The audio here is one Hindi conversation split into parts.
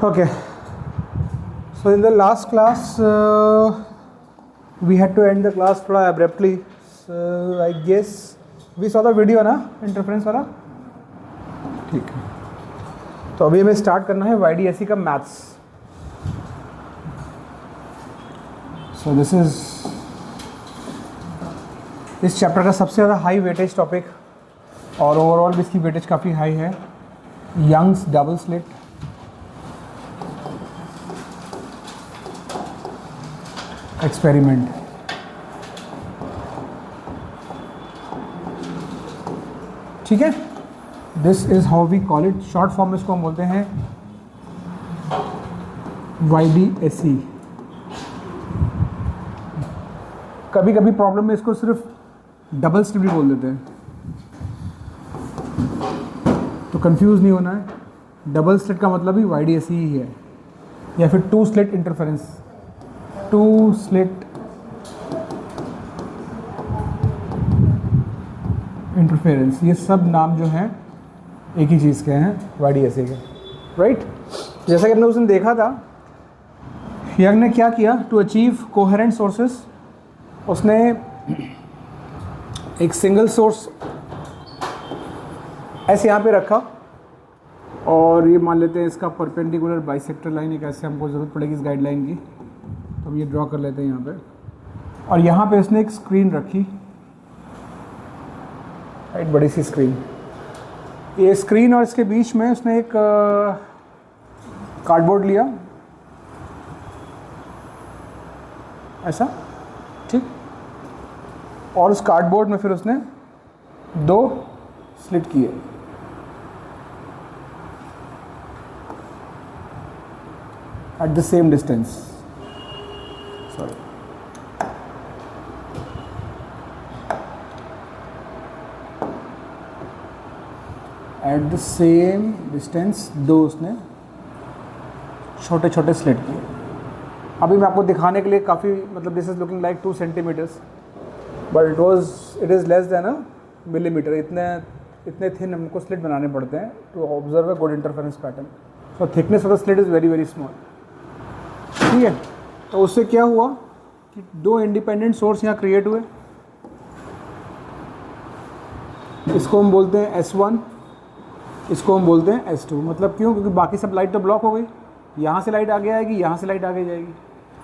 Okay, so in the last class we had to end the class थोड़ा abruptly, so I guess we saw the video ना इंटरफेरेंस वाला. ठीक है, तो अभी हमें स्टार्ट करना है YDSE का मैथ्स. सो दिस इज इस चैप्टर का सबसे ज़्यादा हाई वेटेज टॉपिक और ओवरऑल भी इसकी वेटेज काफ़ी हाई है. Young's double slit. एक्सपेरिमेंट. ठीक है, this is how we call it. Short form में इसको हम बोलते हैं YDSE. कभी कभी प्रॉब्लम में इसको सिर्फ डबल स्लिट भी बोल देते हैं, तो कंफ्यूज नहीं होना है. डबल स्लिट का मतलब ही YDSE ही है, या फिर two slit interference. Two slit interference, ये सब नाम जो हैं एक ही चीज़ के हैं, YDSE के. राइट, जैसा कि हमने उस दिन देखा था, यंग ने क्या किया टू अचीव कोहेरेंट सोर्सेस. उसने एक सिंगल सोर्स ऐसे यहाँ पे रखा और ये मान लेते हैं इसका परपेंडिकुलर बाइसेक्टर लाइन एक ऐसे हमको ज़रूरत पड़ेगी इस गाइडलाइन की, तो हम ये ड्रॉ कर लेते हैं यहाँ पे. और यहाँ पे उसने एक स्क्रीन रखी, राइट, बड़ी सी स्क्रीन. ये स्क्रीन और इसके बीच में उसने एक कार्डबोर्ड लिया ऐसा, ठीक. और उस कार्डबोर्ड में फिर उसने दो स्लिट किए. At the same distance, sorry, at the same distance दो उसने छोटे छोटे स्लिट किए. अभी मैं आपको दिखाने के लिए काफ़ी, मतलब this is looking like 2 centimetres, but it is less than a millimetre. इतने थिन हमको स्लिट बनाने पड़ते हैं to observe a good interference pattern. So thickness of the slit is very very small. ठीक है, तो उससे क्या हुआ कि दो इंडिपेंडेंट सोर्स यहाँ क्रिएट हुए. इसको हम बोलते हैं S1, इसको हम बोलते हैं S2. मतलब क्यों? क्योंकि बाकी सब लाइट तो ब्लॉक हो गई. यहाँ से लाइट आगे आएगी, यहाँ से लाइट आगे जाएगी,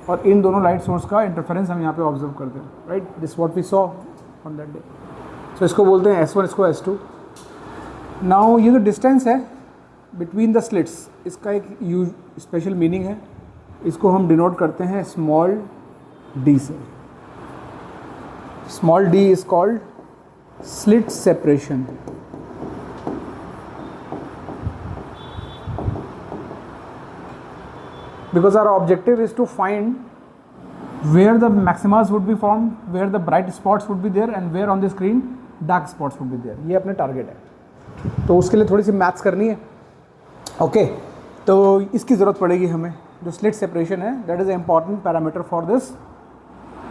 और इन दोनों लाइट सोर्स का इंटरफेरेंस हम यहाँ पे ऑब्जर्व करते हैं. Right, this what we saw on that day. So इसको बोलते हैं S1, इसको S2. नाउ ये जो डिस्टेंस है बिटवीन द स्लिट्स, इसका एक स्पेशल मीनिंग है. इसको हम डिनोट करते हैं स्मॉल d से. Small d is called slit separation. Because our objective is to find where the maximas would be formed, where the bright spots would be there, and where on the screen dark spots would be there. ये अपने टारगेट है, तो उसके लिए थोड़ी सी मैथ्स करनी है. ओके, तो इसकी ज़रूरत पड़ेगी हमें. जो स्लिट सेपरेशन है, that is a important parameter for this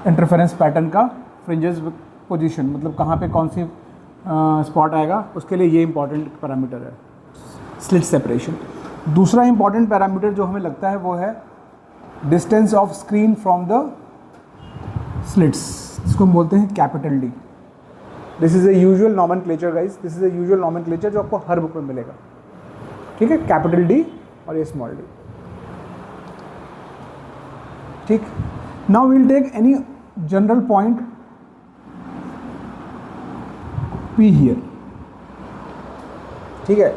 interference pattern का फ्रिंजेस पोजीशन. मतलब कहाँ पे कौन सी स्पॉट आएगा, उसके लिए ये इंपॉर्टेंट पैरामीटर है स्लिट सेपरेशन. दूसरा इंपॉर्टेंट पैरामीटर जो हमें लगता है वो है distance of screen from the slits. इसको हम बोलते हैं capital D. This is a usual nomenclature guys, this is a usual nomenclature जो आपको हर बुक में मिलेगा. ठीक है, कैपिटल D और ये स्मॉल d. ठीक, now we'll take any general point P here. ठीक है,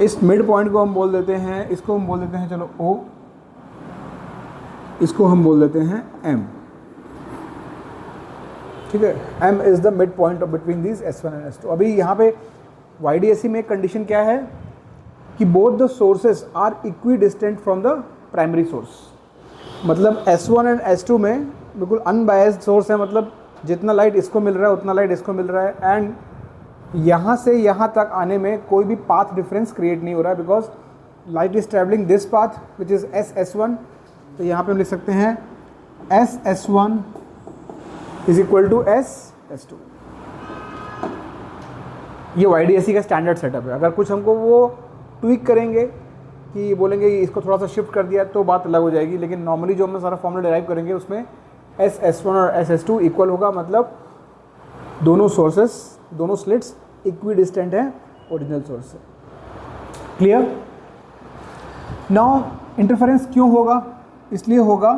इस मिड पॉइंट को हम बोल देते हैं, इसको हम बोल देते हैं चलो O, इसको हम बोल देते हैं M. ठीक है, M is the mid point of between these S1 and S2. अभी यहाँ पे YDSE में एक कंडीशन क्या है कि both the sources are equidistant from the primary source. मतलब S1 एंड S2 में बिल्कुल अनबायस्ड सोर्स है, मतलब जितना लाइट इसको मिल रहा है उतना लाइट इसको मिल रहा है, एंड यहाँ से यहाँ तक आने में कोई भी पाथ डिफरेंस क्रिएट नहीं हो रहा है, because light is travelling this path which is SS1. तो यहाँ पे हम लिख सकते हैं SS1 is equal to SS2. ये YDSE का स्टैंडर्ड सेटअप है. अगर कुछ हमको वो ट्विक करेंगे कि बोलेंगे इसको थोड़ा सा शिफ्ट कर दिया तो बात अलग हो जाएगी, लेकिन नॉर्मली जो हम सारा फॉर्मूला डिराइव करेंगे उसमें SS1 और SS2 इक्वल होगा, मतलब दोनों सोर्सेस, दोनों स्लिट्स इक्वी डिस्टेंट है ओरिजिनल सोर्स से। क्लियर? नाउ इंटरफेरेंस क्यों होगा? इसलिए होगा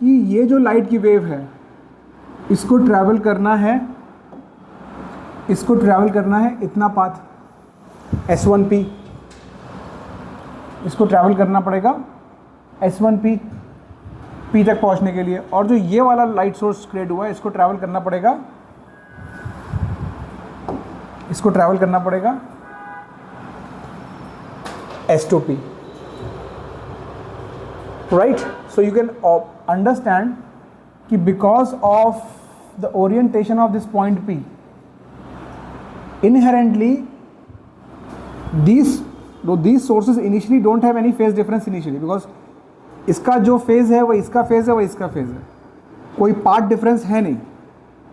कि ये जो लाइट की वेव है इसको ट्रैवल करना है इतना पाथ S1P, इसको ट्रैवल करना पड़ेगा S1P P तक पहुंचने के लिए, और जो ये वाला लाइट सोर्स क्रिएट हुआ है इसको ट्रैवल करना पड़ेगा S2P, right? So you can understand कि because of the orientation of this point P, inherently these sources initially don't have any phase difference initially, because इसका जो फेज़ है वो इसका फेज़ है, वो इसका फेज़ है, कोई पार्ट डिफरेंस है नहीं,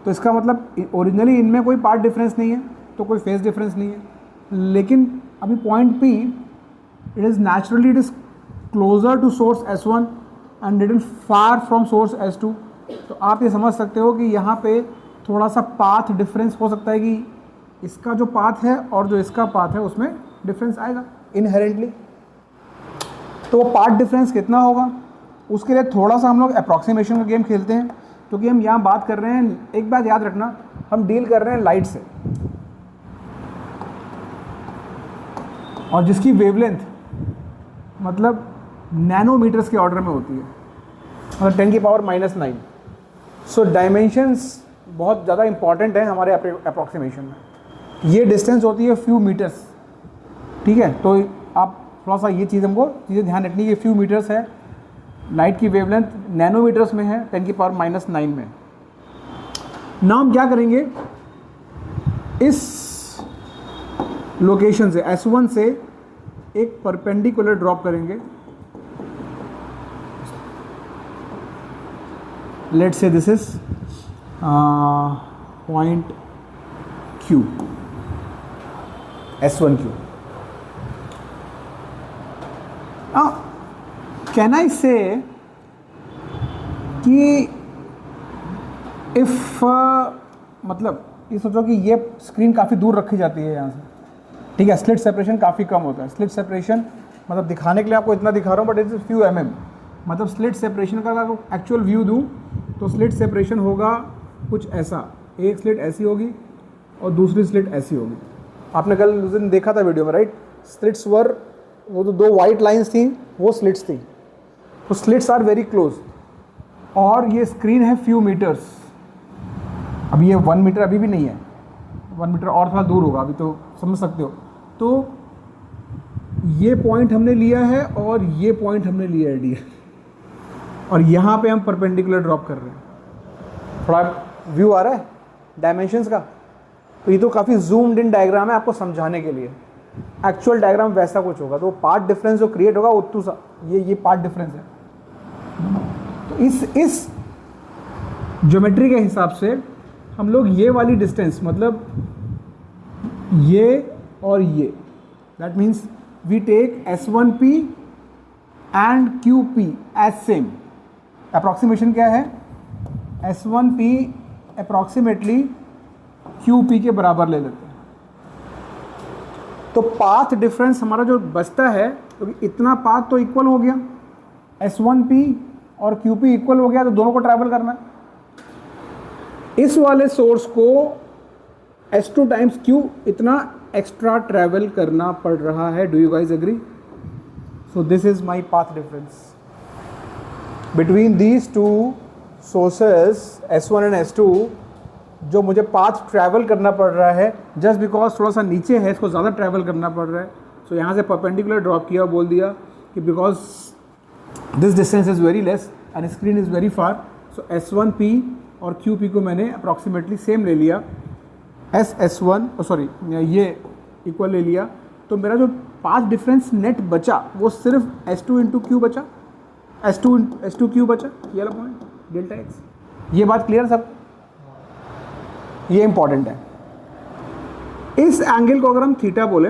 तो इसका मतलब ओरिजिनली इनमें कोई पार्ट डिफरेंस नहीं है तो कोई फेज़ डिफरेंस नहीं है। लेकिन अभी point P it is closer to source S1 and little far from source S2, तो आप ये समझ सकते हो कि यहाँ पे थोड़ा सा पाथ डिफरेंस हो सकता है कि इसका जो पाथ है और जो इसका पाथ है उसमें डिफरेंस आएगा इनहेरेंटली। तो वो पार्ट डिफरेंस कितना होगा उसके लिए थोड़ा सा हम लोग अप्रॉक्सीमेशन का गेम खेलते हैं, क्योंकि हम यहाँ बात कर रहे हैं, एक बात याद रखना, हम डील कर रहे हैं लाइट से, और जिसकी वेवलेंथ मतलब नैनोमीटर्स के ऑर्डर में होती है, मतलब 10⁻⁹। सो डायमेंशंस बहुत ज़्यादा इंपॉर्टेंट है हमारे अप्रॉक्सीमेशन में। ये डिस्टेंस होती है फ्यू मीटर्स, ठीक है? तो आप थोड़ा सा ये चीज़ हमको ध्यान रखनी है, फ्यू मीटर्स है, लाइट की वेवलेंथ नैनोमीटर्स में है, 10⁻⁹ में। नाउ हम क्या करेंगे, इस लोकेशन से S1 से एक परपेंडिकुलर ड्रॉप करेंगे, let's say this is point Q, S1Q। Can I से कि इफ़ मतलब ये सोचो कि ये स्क्रीन काफ़ी दूर रखी जाती है यहाँ से, ठीक है, स्लिट सेपरेशन काफ़ी कम होता है। स्लिट सेपरेशन मतलब दिखाने के लिए आपको इतना दिखा रहा हूँ, बट इट्स फ्यू mm, मतलब स्लिट सेपरेशन का अगर एक्चुअल व्यू दूँ तो स्लिट सेपरेशन होगा कुछ ऐसा, एक स्लिट ऐसी होगी और दूसरी स्लिट ऐसी होगी। आपने कल उस दिन देखा था वीडियो में, राइट? स्लिट्स वर, वो तो दो वाइट लाइंस थी, वो स्लिट्स थी, तो स्लिट्स आर वेरी क्लोज, और ये स्क्रीन है फ्यू मीटर्स। अभी ये 1 मीटर अभी भी नहीं है, 1 मीटर और थोड़ा दूर होगा, अभी तो समझ सकते हो। तो ये पॉइंट हमने लिया है और ये पॉइंट हमने लिया है डी, और यहाँ पे हम परपेंडिकुलर ड्रॉप कर रहे हैं। थोड़ा व्यू आ रहा है डायमेंशंस का? तो ये तो काफ़ी जूम्ड इन डायग्राम है आपको समझाने के लिए, एक्चुअल डायग्राम वैसा कुछ होगा, तो पार्ट डिफरेंस जो क्रिएट होगा उतू सा ये पार्ट डिफरेंस है। तो इस ज्योमेट्री के हिसाब से हम लोग ये वाली डिस्टेंस, मतलब ये और ये, that means we take S1P and QP as same. Approximation क्या है? S1P अप्रॉक्सीमेटली QP के बराबर ले लेते हैं। तो पाथ डिफरेंस हमारा जो बचता है, क्योंकि तो इतना पाथ तो इक्वल हो गया, S1P और QP इक्वल हो गया, तो दोनों को ट्रैवल करना है। इस वाले सोर्स को S2 टाइम्स Q इतना एक्स्ट्रा ट्रैवल करना पड़ रहा है। Do you guys agree? So this is my path difference between these two sources S1 and S2, जो मुझे पाथ ट्रैवल करना पड़ रहा है जस्ट बिकॉज थोड़ा सा नीचे है, इसको ज़्यादा ट्रैवल करना पड़ रहा है। सो यहाँ से परपेंडिकुलर ड्रॉप किया, बोल दिया कि because this distance is very less and screen is very far, so S1P और QP को मैंने अप्रॉक्सीमेटली सेम ले लिया, ये इक्वल ले लिया। तो मेरा जो पाथ डिफरेंस नेट बचा वो सिर्फ S2 इंटू Q बचा, S2 Q बचा, ये वाला पॉइंट डेल्टा x। ये बात क्लियर सब? ये इंपॉर्टेंट है। इस एंगल को अगर हम थीटा बोले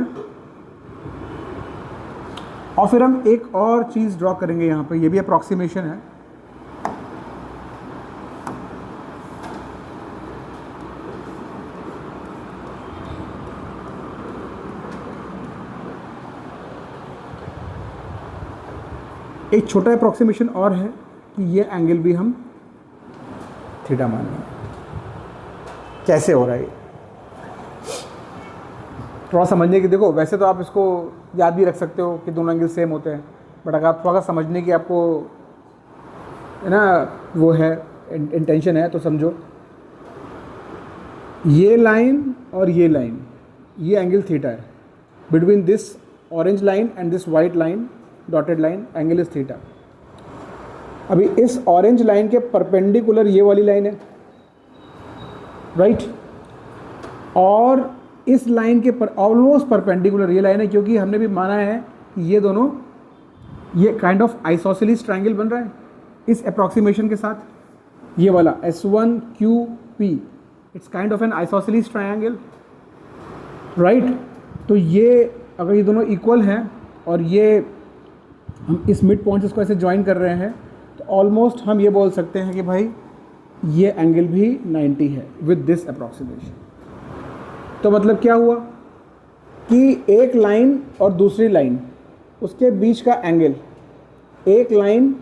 और फिर हम एक और चीज़ ड्रॉ करेंगे यहाँ पे, ये भी अप्रॉक्सीमेशन है। एक छोटा अप्रॉक्सीमेशन और है कि ये एंगल भी हम थीटा मान लेंगे। कैसे हो रहा है थोड़ा समझने की, देखो वैसे तो आप इसको याद भी रख सकते हो कि दोनों एंगल सेम होते हैं, बट अगर आप थोड़ा सा समझने की आपको है ना वो है इंटेंशन है, तो समझो ये लाइन और ये लाइन, ये एंगल थीटा है। Between this orange line and this white line dotted line angle is theta. अभी इस ऑरेंज लाइन के परपेंडिकुलर ये वाली लाइन है, राइट, और इस लाइन के पर ऑलमोस्ट परपेंडिकुलर ये लाइन है, क्योंकि हमने भी माना है कि ये दोनों ये काइंड ऑफ आइसोसेलिस ट्रायंगल बन रहा है इस अप्रॉक्सीमेशन के साथ। ये वाला S1QP it's kind of N isosceles triangle, right. तो ये अगर ये दोनों इक्वल हैं और ये हम इस मिड पॉइंट इसको ऐसे ज्वाइन कर रहे हैं, तो ऑलमोस्ट हम ये बोल सकते हैं कि भाई ये एंगल भी 90 है विद दिस अप्रॉक्सीमेशन। तो मतलब क्या हुआ कि एक लाइन और दूसरी लाइन उसके बीच का एंगल, एक लाइन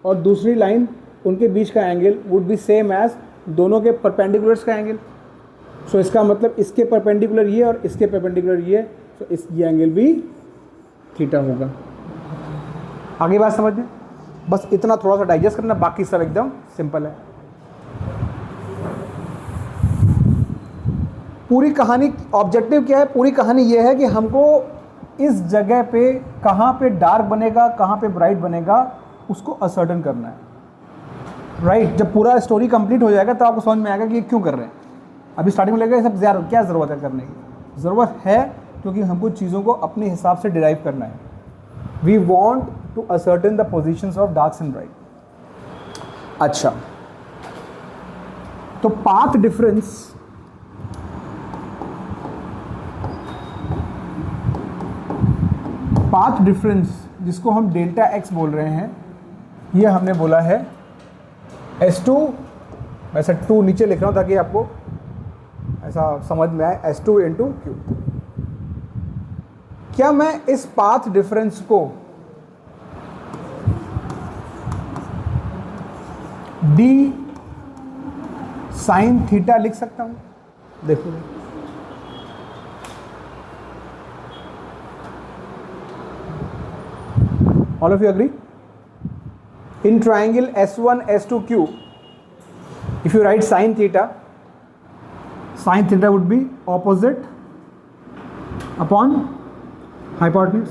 और दूसरी लाइन उनके बीच का angle would be same as दोनों के परपेंडिकुलर्स का एंगल। सो इसका मतलब इसके परपेंडिकुलर ये और इसके परपेंडिकुलर ये, तो ये एंगल भी थीटा होगा। आगे बात समझ में, बस इतना थोड़ा सा डाइजेस्ट करना, बाकी सब एकदम सिंपल है। पूरी कहानी ऑब्जेक्टिव क्या है, पूरी कहानी ये है कि हमको इस जगह पे कहाँ पे डार्क बनेगा कहाँ पे ब्राइट बनेगा उसको असर्टन करना है, राइट। जब पूरा स्टोरी कंप्लीट हो जाएगा तो आपको समझ में आएगा कि ये क्यों कर रहे हैं। अभी स्टार्टिंग में लगेगा सब क्या ज़रूरत है करने की, ज़रूरत है क्योंकि हमको चीज़ों को अपने हिसाब से डिराइव करना है। We want to ascertain the positions of dark and bright. अच्छा, तो पाथ डिफरेंस, पाथ डिफरेंस जिसको हम डेल्टा एक्स बोल रहे हैं, ये हमने बोला है S2, वैसे 2 नीचे लिख रहा हूँ ताकि आपको ऐसा समझ में आए, S2 × Q। क्या मैं इस पाथ डिफरेंस को d sin थीटा लिख सकता हूँ? देखो all of you agree? In triangle S1 S2Q, if you write sin theta would be opposite upon hypotenuse,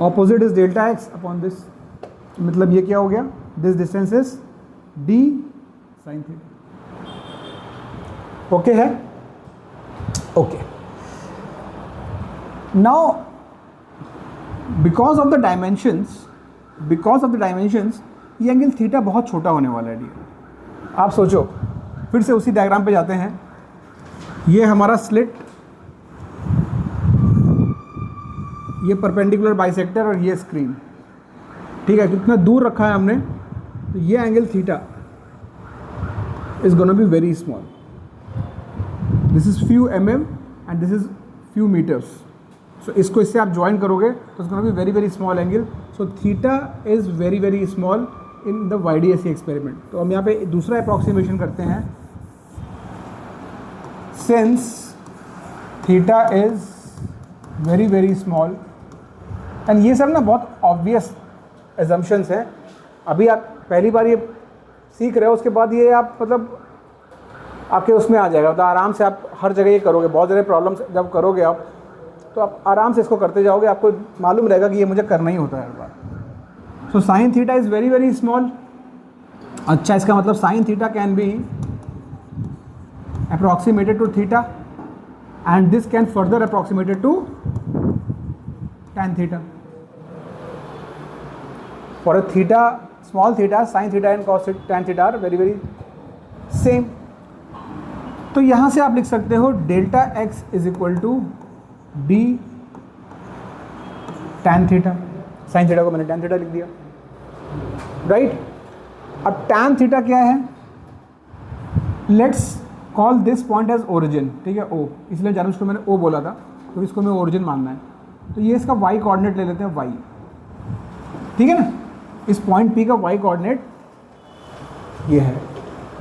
opposite is delta x upon this, मतलब ये क्या हो गया, this distance is d sin theta। Okay है, okay. now because of the dimensions ये एंगल थीटा बहुत छोटा होने वाला है डियर। आप सोचो, फिर से उसी डायग्राम पे जाते हैं, ये हमारा स्लिट, ये परपेंडिकुलर बाइसेक्टर और ये स्क्रीन, ठीक है। कितना दूर रखा है हमने, तो ये angle theta is gonna be very small, this is few mm and this is few meters। सो इसको इससे आप ज्वाइन करोगे तो it's gonna be very very small angle. So theta is very very small in the YDSE experiment. तो हम यहाँ पे दूसरा अप्रॉक्सीमेशन करते हैं, since theta is very very small, and ये सब ना बहुत ऑब्वियस एजम्पशंस हैं। अभी आप पहली बार ये सीख रहे हो, उसके बाद ये आप मतलब आपके उसमें आ जाएगा, तो आराम से आप हर जगह ये करोगे। बहुत ज़्यादा प्रॉब्लम्स जब करोगे आप, तो आप आराम से इसको करते जाओगे, आपको मालूम रहेगा कि ये मुझे करना ही होता है हर बार। So sine theta is very very small. अच्छा, इसका मतलब sine theta can be approximated to theta and this can further approximated to tan theta। For a theta, small theta, sin theta and cos tan theta are very very same। तो यहाँ से आप लिख सकते हो delta x is equal to d tan theta। Sine theta को मैंने टैन थीटा लिख दिया, राइट। अब टैन थीटा क्या है, let's call this point as origin, ठीक है, ओ, इसलिए जानबूझ को मैंने ओ बोला था, तो इसको मैं ओरिजिन मानना है। तो ये इसका वाई कोऑर्डिनेट ले लेते हैं, वाई, ठीक है ना। इस पॉइंट पी का वाई कोऑर्डिनेट ये है,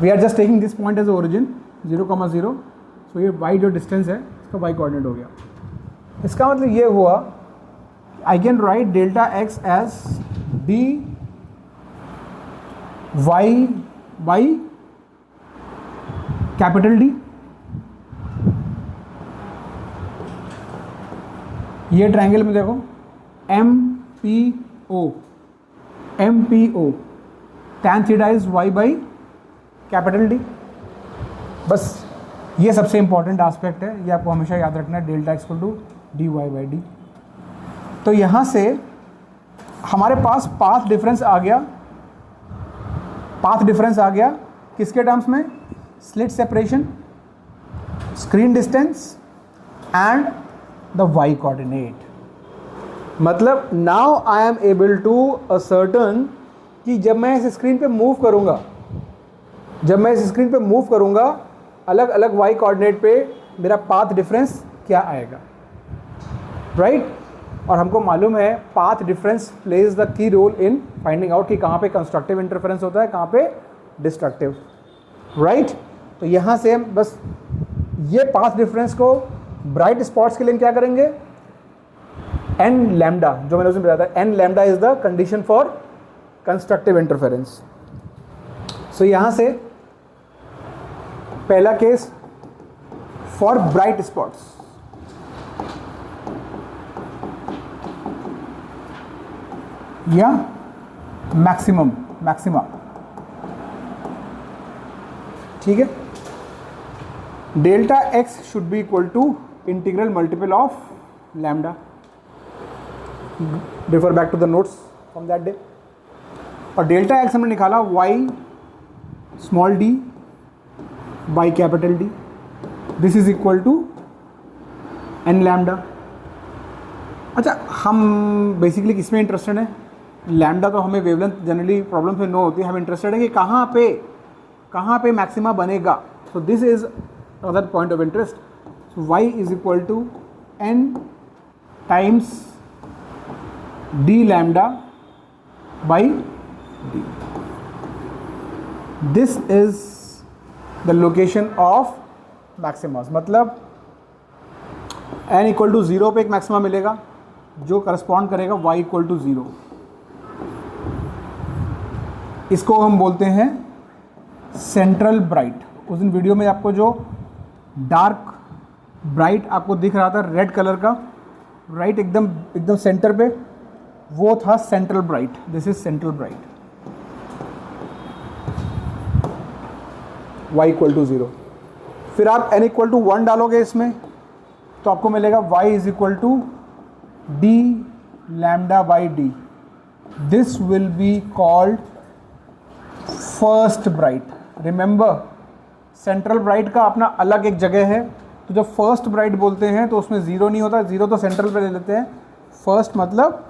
we are just taking this point as origin 0,0, so ये वाई जो डिस्टेंस है इसका वाई कोऑर्डिनेट हो गया। इसका मतलब ये हुआ I can write delta x as d y by capital D. ये ट्रायंगल में देखो M P O, tan theta is y by capital D. बस ये सबसे इंपॉर्टेंट एस्पेक्ट है, ये आपको हमेशा याद रखना है, delta x equal to d y by D. तो यहाँ से हमारे पास पाथ डिफरेंस आ गया, किसके टर्म्स में, slit separation, screen distance and the y coordinate. मतलब now I am able to ascertain कि जब मैं इस स्क्रीन पे मूव करूंगा, अलग अलग वाई कोऑर्डिनेट पे मेरा पाथ डिफरेंस क्या आएगा, राइट। और हमको मालूम है path difference plays the key role in finding out कि कहाँ पे कंस्ट्रक्टिव इंटरफेरेंस होता है, कहाँ पे डिस्ट्रक्टिव, राइट। तो यहाँ से हम बस ये पाथ डिफरेंस को ब्राइट स्पॉट्स के लिए क्या करेंगे, एन लैम्डा, जो मैंने उसमें बताया था, n lambda is the condition for constructive interference. So यहाँ से पहला केस फॉर ब्राइट स्पॉट्स, या मैक्सिमा, ठीक है। Delta x should be equal to integral multiple of lambda, refer back to the notes from that day. और डेल्टा एक्स हमने निकाला y small d by capital D, this is equal to n lambda. अच्छा, हम बेसिकली किसमें इंटरेस्टेड हैं, लैम्डा तो हमें वेवलेंथ जनरली प्रॉब्लम में नो होती है, हम इंटरेस्टेड है कि कहाँ पे मैक्सिमा बनेगा। So this is other point of interest. So y is equal to n times d lambda by D, this is the location of maximas. मतलब n इक्वल टू 0 पे एक मैक्सिमा मिलेगा जो करस्पॉन्ड करेगा y इक्वल टू 0। इसको हम बोलते हैं सेंट्रल ब्राइट। उस दिन वीडियो में आपको जो डार्क ब्राइट आपको दिख रहा था रेड कलर का, राइट, एकदम सेंटर पे, वो था central bright. This is central bright, y equal to 0। फिर आप n इक्वल टू 1 डालोगे इसमें, तो आपको मिलेगा y is equal to D lambda by D. This will be called first bright. Remember, central bright का अपना अलग एक जगह है, तो जब फर्स्ट ब्राइट बोलते हैं तो उसमें 0 नहीं होता, 0 तो सेंट्रल पे ले लेते हैं। फर्स्ट मतलब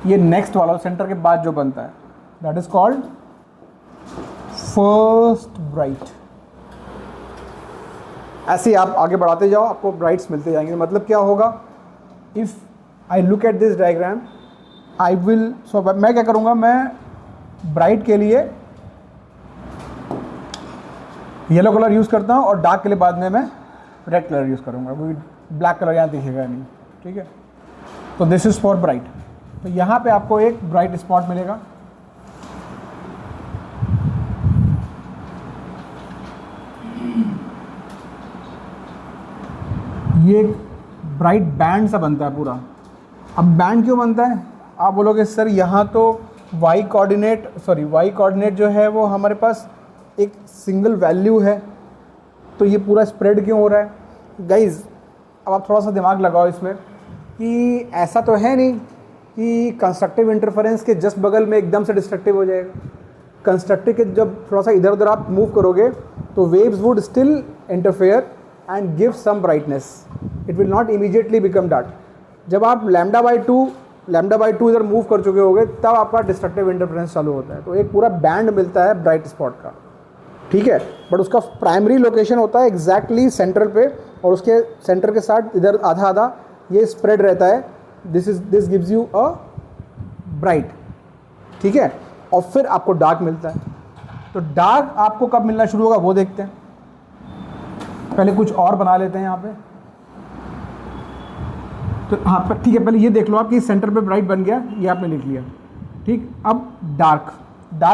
ये नेक्स्ट वाला सेंटर के बाद जो बनता है, that is called first bright. ऐसे ही आप आगे बढ़ाते जाओ, आपको ब्राइट्स मिलते जाएंगे। मतलब क्या होगा, if I look at this diagram, I will, so मैं क्या करूँगा, मैं ब्राइट के लिए येलो कलर यूज़ करता हूँ और डार्क के लिए बाद में मैं रेड कलर यूज़ करूँगा, क्योंकि ब्लैक कलर यहाँ दिखेगा नहीं, ठीक है। तो दिस इज़ फॉर ब्राइट। तो यहाँ पे आपको एक ब्राइट स्पॉट मिलेगा, ये ब्राइट बैंड सा बनता है पूरा। अब बैंड क्यों बनता है, आप बोलोगे सर यहाँ तो वाई कोऑर्डिनेट जो है वो हमारे पास एक सिंगल वैल्यू है, तो ये पूरा स्प्रेड क्यों हो रहा है। गाइज, अब आप थोड़ा सा दिमाग लगाओ इसमें कि ऐसा तो है नहीं कि कंस्ट्रक्टिव इंटरफेरेंस के जस्ट बगल में एकदम से डिस्ट्रक्टिव हो जाएगा। कंस्ट्रक्टिव के जब थोड़ा सा इधर उधर आप मूव करोगे तो waves would still interfere and give some brightness, it will not immediately become dark. जब आप लैम्डा बाई 2 λ/2 इधर मूव कर चुके होगे तब आपका डिस्ट्रक्टिव इंटरफेरेंस चालू होता है। तो एक पूरा बैंड मिलता है ब्राइट स्पॉट का, ठीक है, बट उसका प्राइमरी लोकेशन होता है एग्जैक्टली सेंट्रल पे, और उसके सेंटर के साथ इधर आधा आधा ये स्प्रेड रहता है। This gives you a bright, ठीक है, और फिर आपको डार्क मिलता है। तो डार्क आपको कब मिलना शुरू होगा वो देखते हैं। पहले कुछ और बना लेते हैं यहाँ पे। तो हाँ ठीक है, पहले ये देख लो आप कि सेंटर पे ब्राइट बन गया, ये आपने लिख लिया, ठीक। अब डार्क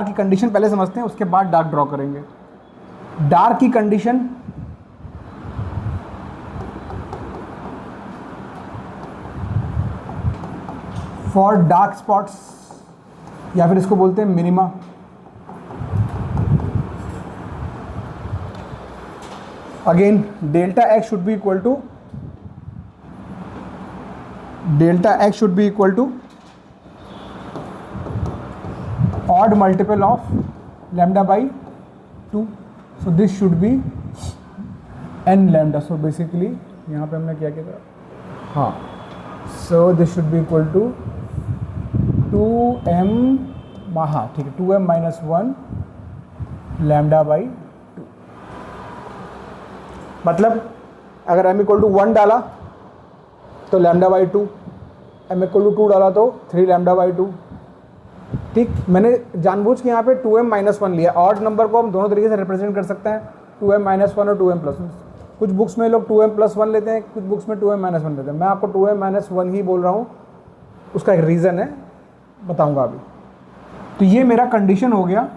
की कंडीशन पहले समझते हैं, उसके बाद डार्क ड्रॉ करेंगे। डार्क की कंडीशन फॉर डार्क स्पॉट्स, या फिर इसको बोलते हैं minima. Again delta x should be equal to odd multiple of λ/2, so this should be n lambda। so basically यहाँ पे हमने क्या किया था, हाँ, so this should be equal to 2m, हाँ ठीक है, 2m minus 1 λ/2। मतलब अगर m इक्वल टू 1 डाला तो λ/2, m इक्वल टू 2 डाला तो 3 λ/2, ठीक। मैंने जानबूझ के यहाँ पे 2m - 1 लिया। ऑड नंबर को हम दोनों तरीके से रिप्रेजेंट कर सकते हैं, 2m - 1 और 2m + 1। कुछ बुक्स में लोग 2m + 1 लेते हैं, कुछ बुक्स में 2m - 1 लेते हैं। मैं आपको 2m - 1 ही बोल रहा हूँ, उसका एक रीज़न है, बताऊँगा अभी। तो ये मेरा कंडीशन हो गया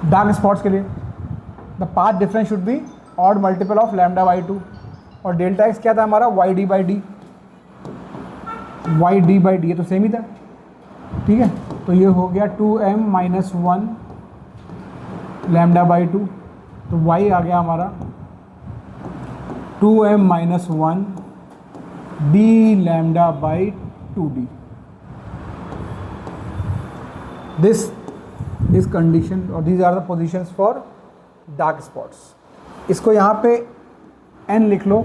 डार्क स्पॉट्स के लिए। The path difference should be odd multiple of λ/2, और डेल्टा एक्स क्या था हमारा, yd/d, ये तो सेम ही था, ठीक है। तो ये हो गया 2m - 1 λ/2, तो y आ गया हमारा 2m - 1 d λ/2d। This is condition, और these are the positions for dark spots. इसको यहाँ पे n लिख लो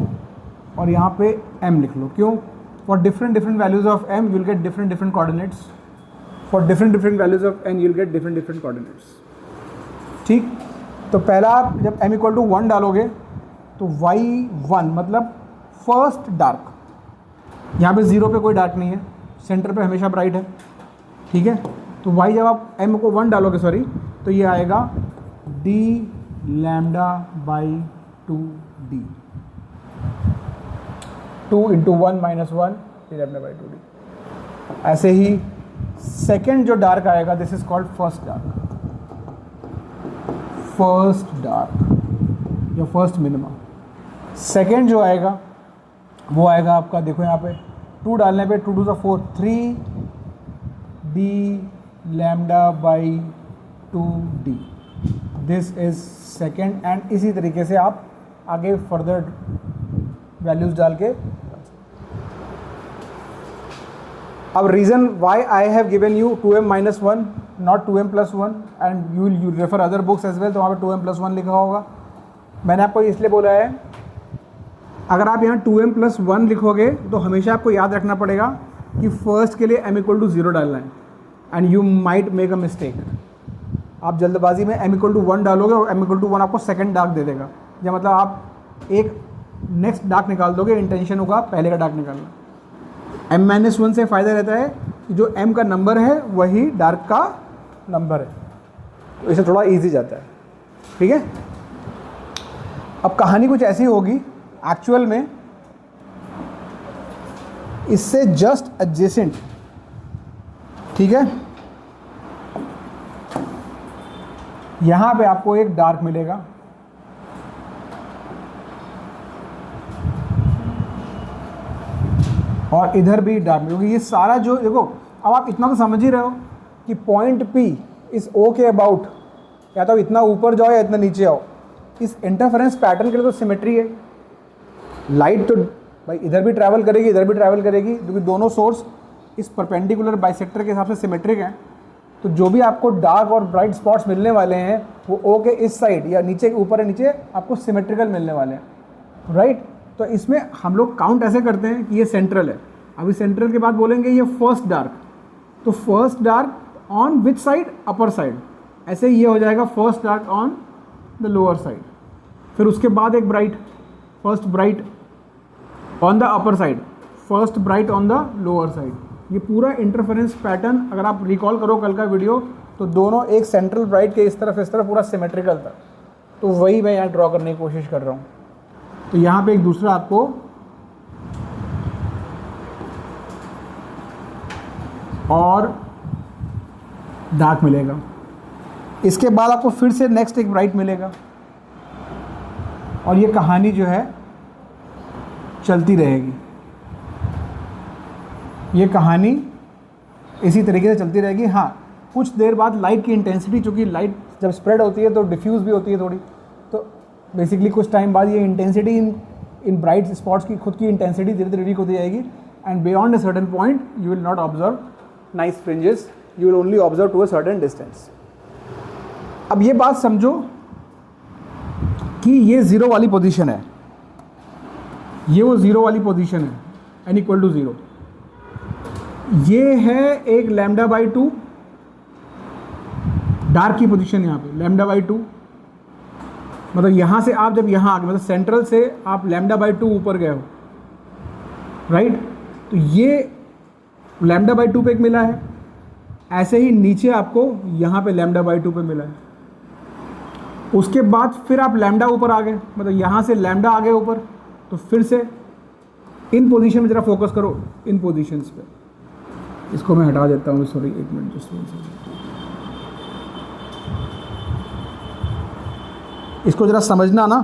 और यहाँ पे m लिख लो। क्यों? For different values of m you will get different coordinates, for different values of n you will get different coordinates, ठीक। तो पहला आप जब m इक्वल टू 1 डालोगे तो y1 मतलब फर्स्ट डार्क, यहाँ पे 0 पे कोई डार्क नहीं है, सेंटर पे हमेशा ब्राइट है, ठीक है। तो y जब आप m को 1 डालोगे, सॉरी, तो ये आएगा d λ/2d, 2 × 1 - 1 d λ/2d। ऐसे ही सेकेंड जो डार्क आएगा, this is called first dark या फर्स्ट मिनिमा। सेकेंड जो आएगा वो आएगा आपका, देखो यहाँ पे 2 डालने पे 2 × 4 3 d λ/2d, this is second. And इसी तरीके से आप आगे फर्दर वैल्यूज डाल के। अब reason why I have given you 2m - 1 not 2m + 1 and you refer other books as well, तो वहाँ पे 2m + 1 लिखा होगा। मैंने आपको इसलिए बोला है, अगर आप यहाँ 2m + 1 लिखोगे तो हमेशा आपको याद रखना पड़ेगा कि फर्स्ट के लिए m = 0 डालना है, and you might make a mistake. आप जल्दबाजी में m = 1 डालोगे और m = 1 आपको सेकेंड डार्क दे देगा, या मतलब आप एक नेक्स्ट डार्क निकाल दोगे, इंटेंशन होगा पहले का डार्क निकालना। m - 1 से फ़ायदा रहता है कि जो m का नंबर है वही डार्क का नंबर है, तो इसे थोड़ा इजी जाता है, ठीक है। अब कहानी कुछ ऐसी होगी एक्चुअल में, इससे जस्ट एडजेसेंट, ठीक है, यहाँ पे आपको एक डार्क मिलेगा, और इधर भी डार्क, क्योंकि ये सारा जो देखो, अब आप इतना तो समझ ही रहे हो कि पॉइंट P इस O के अबाउट, या तो इतना ऊपर जाओ या इतना नीचे आओ, इस इंटरफेरेंस पैटर्न के लिए तो सिमेट्री है। लाइट तो भाई इधर भी ट्रैवल करेगी, इधर भी ट्रैवल करेगी, क्योंकि दोनों सोर्स इस परपेंडिकुलर बाइसेक्टर के हिसाब से सिमेट्रिक हैं। तो जो भी आपको डार्क और ब्राइट स्पॉट्स मिलने वाले हैं वो O के इस साइड या नीचे, ऊपर या नीचे आपको सिमेट्रिकल मिलने वाले हैं, राइट। तो इसमें हम लोग काउंट ऐसे करते हैं कि ये सेंट्रल है, अभी सेंट्रल के बाद बोलेंगे ये फर्स्ट डार्क, तो first dark on which side, upper side, ऐसे ये हो जाएगा first dark on the lower side. फिर उसके बाद एक bright, first bright on the upper side, first bright on the lower side. ये पूरा इंटरफेरेंस पैटर्न अगर आप रिकॉल करो कल का वीडियो, तो दोनों एक सेंट्रल ब्राइट के इस तरफ पूरा सिमेट्रिकल था, तो वही मैं यहाँ ड्रॉ करने की कोशिश कर रहा हूँ। तो यहाँ पे एक दूसरा आपको और डार्क मिलेगा। इसके बाद आपको फिर से नेक्स्ट एक ब्राइट मिलेगा, और ये कहानी जो है चलती रहेगी। ये कहानी इसी तरीके से चलती रहेगी। हाँ, कुछ देर बाद लाइट की इंटेंसिटी, चूँकि लाइट जब स्प्रेड होती है तो डिफ्यूज़ भी होती है थोड़ी, तो बेसिकली कुछ टाइम बाद ये इंटेंसिटी इन ब्राइट स्पॉट्स की खुद की इंटेंसिटी धीरे धीरे वीक होती जाएगी, and beyond a certain point you will not observe nice fringes, you will only observe to a certain distance. अब ये बात समझो कि ये ज़ीरो वाली पोजीशन है, ये वो ज़ीरो वाली पोजीशन है, n इक्वल टू 0। ये है एक λ/2 डार्क की पोजीशन, यहाँ पे λ/2, मतलब यहाँ से आप जब यहाँ आ गए, मतलब सेंट्रल से आप λ/2 ऊपर गए हो, राइट, तो ये λ/2 पे एक मिला है, ऐसे ही नीचे आपको यहाँ पे λ/2 पे मिला है। उसके बाद फिर आप लैम्डा ऊपर आ गए, मतलब यहाँ से लैम्डा आ गए ऊपर, तो फिर से इन पोजीशन में ज़रा फोकस करो, इन पोजीशंस पे। इसको मैं हटा देता हूँ, सॉरी एक मिनट जस्ट। इसको ज़रा समझना ना,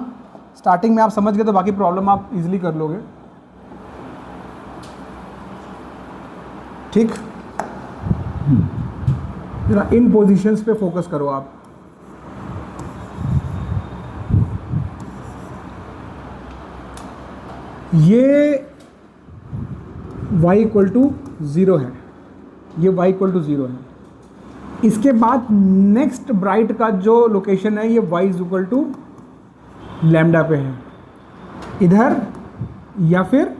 स्टार्टिंग में आप समझ गए तो बाकी प्रॉब्लम आप इजीली कर लोगे, ठीक। ज़रा इन पोजीशंस पे फोकस करो आप। ये y इक्वल टू 0 है, ये y इक्वल टू 0 है। इसके बाद नेक्स्ट ब्राइट का जो लोकेशन है ये y is equal to lambda पे है, इधर या फिर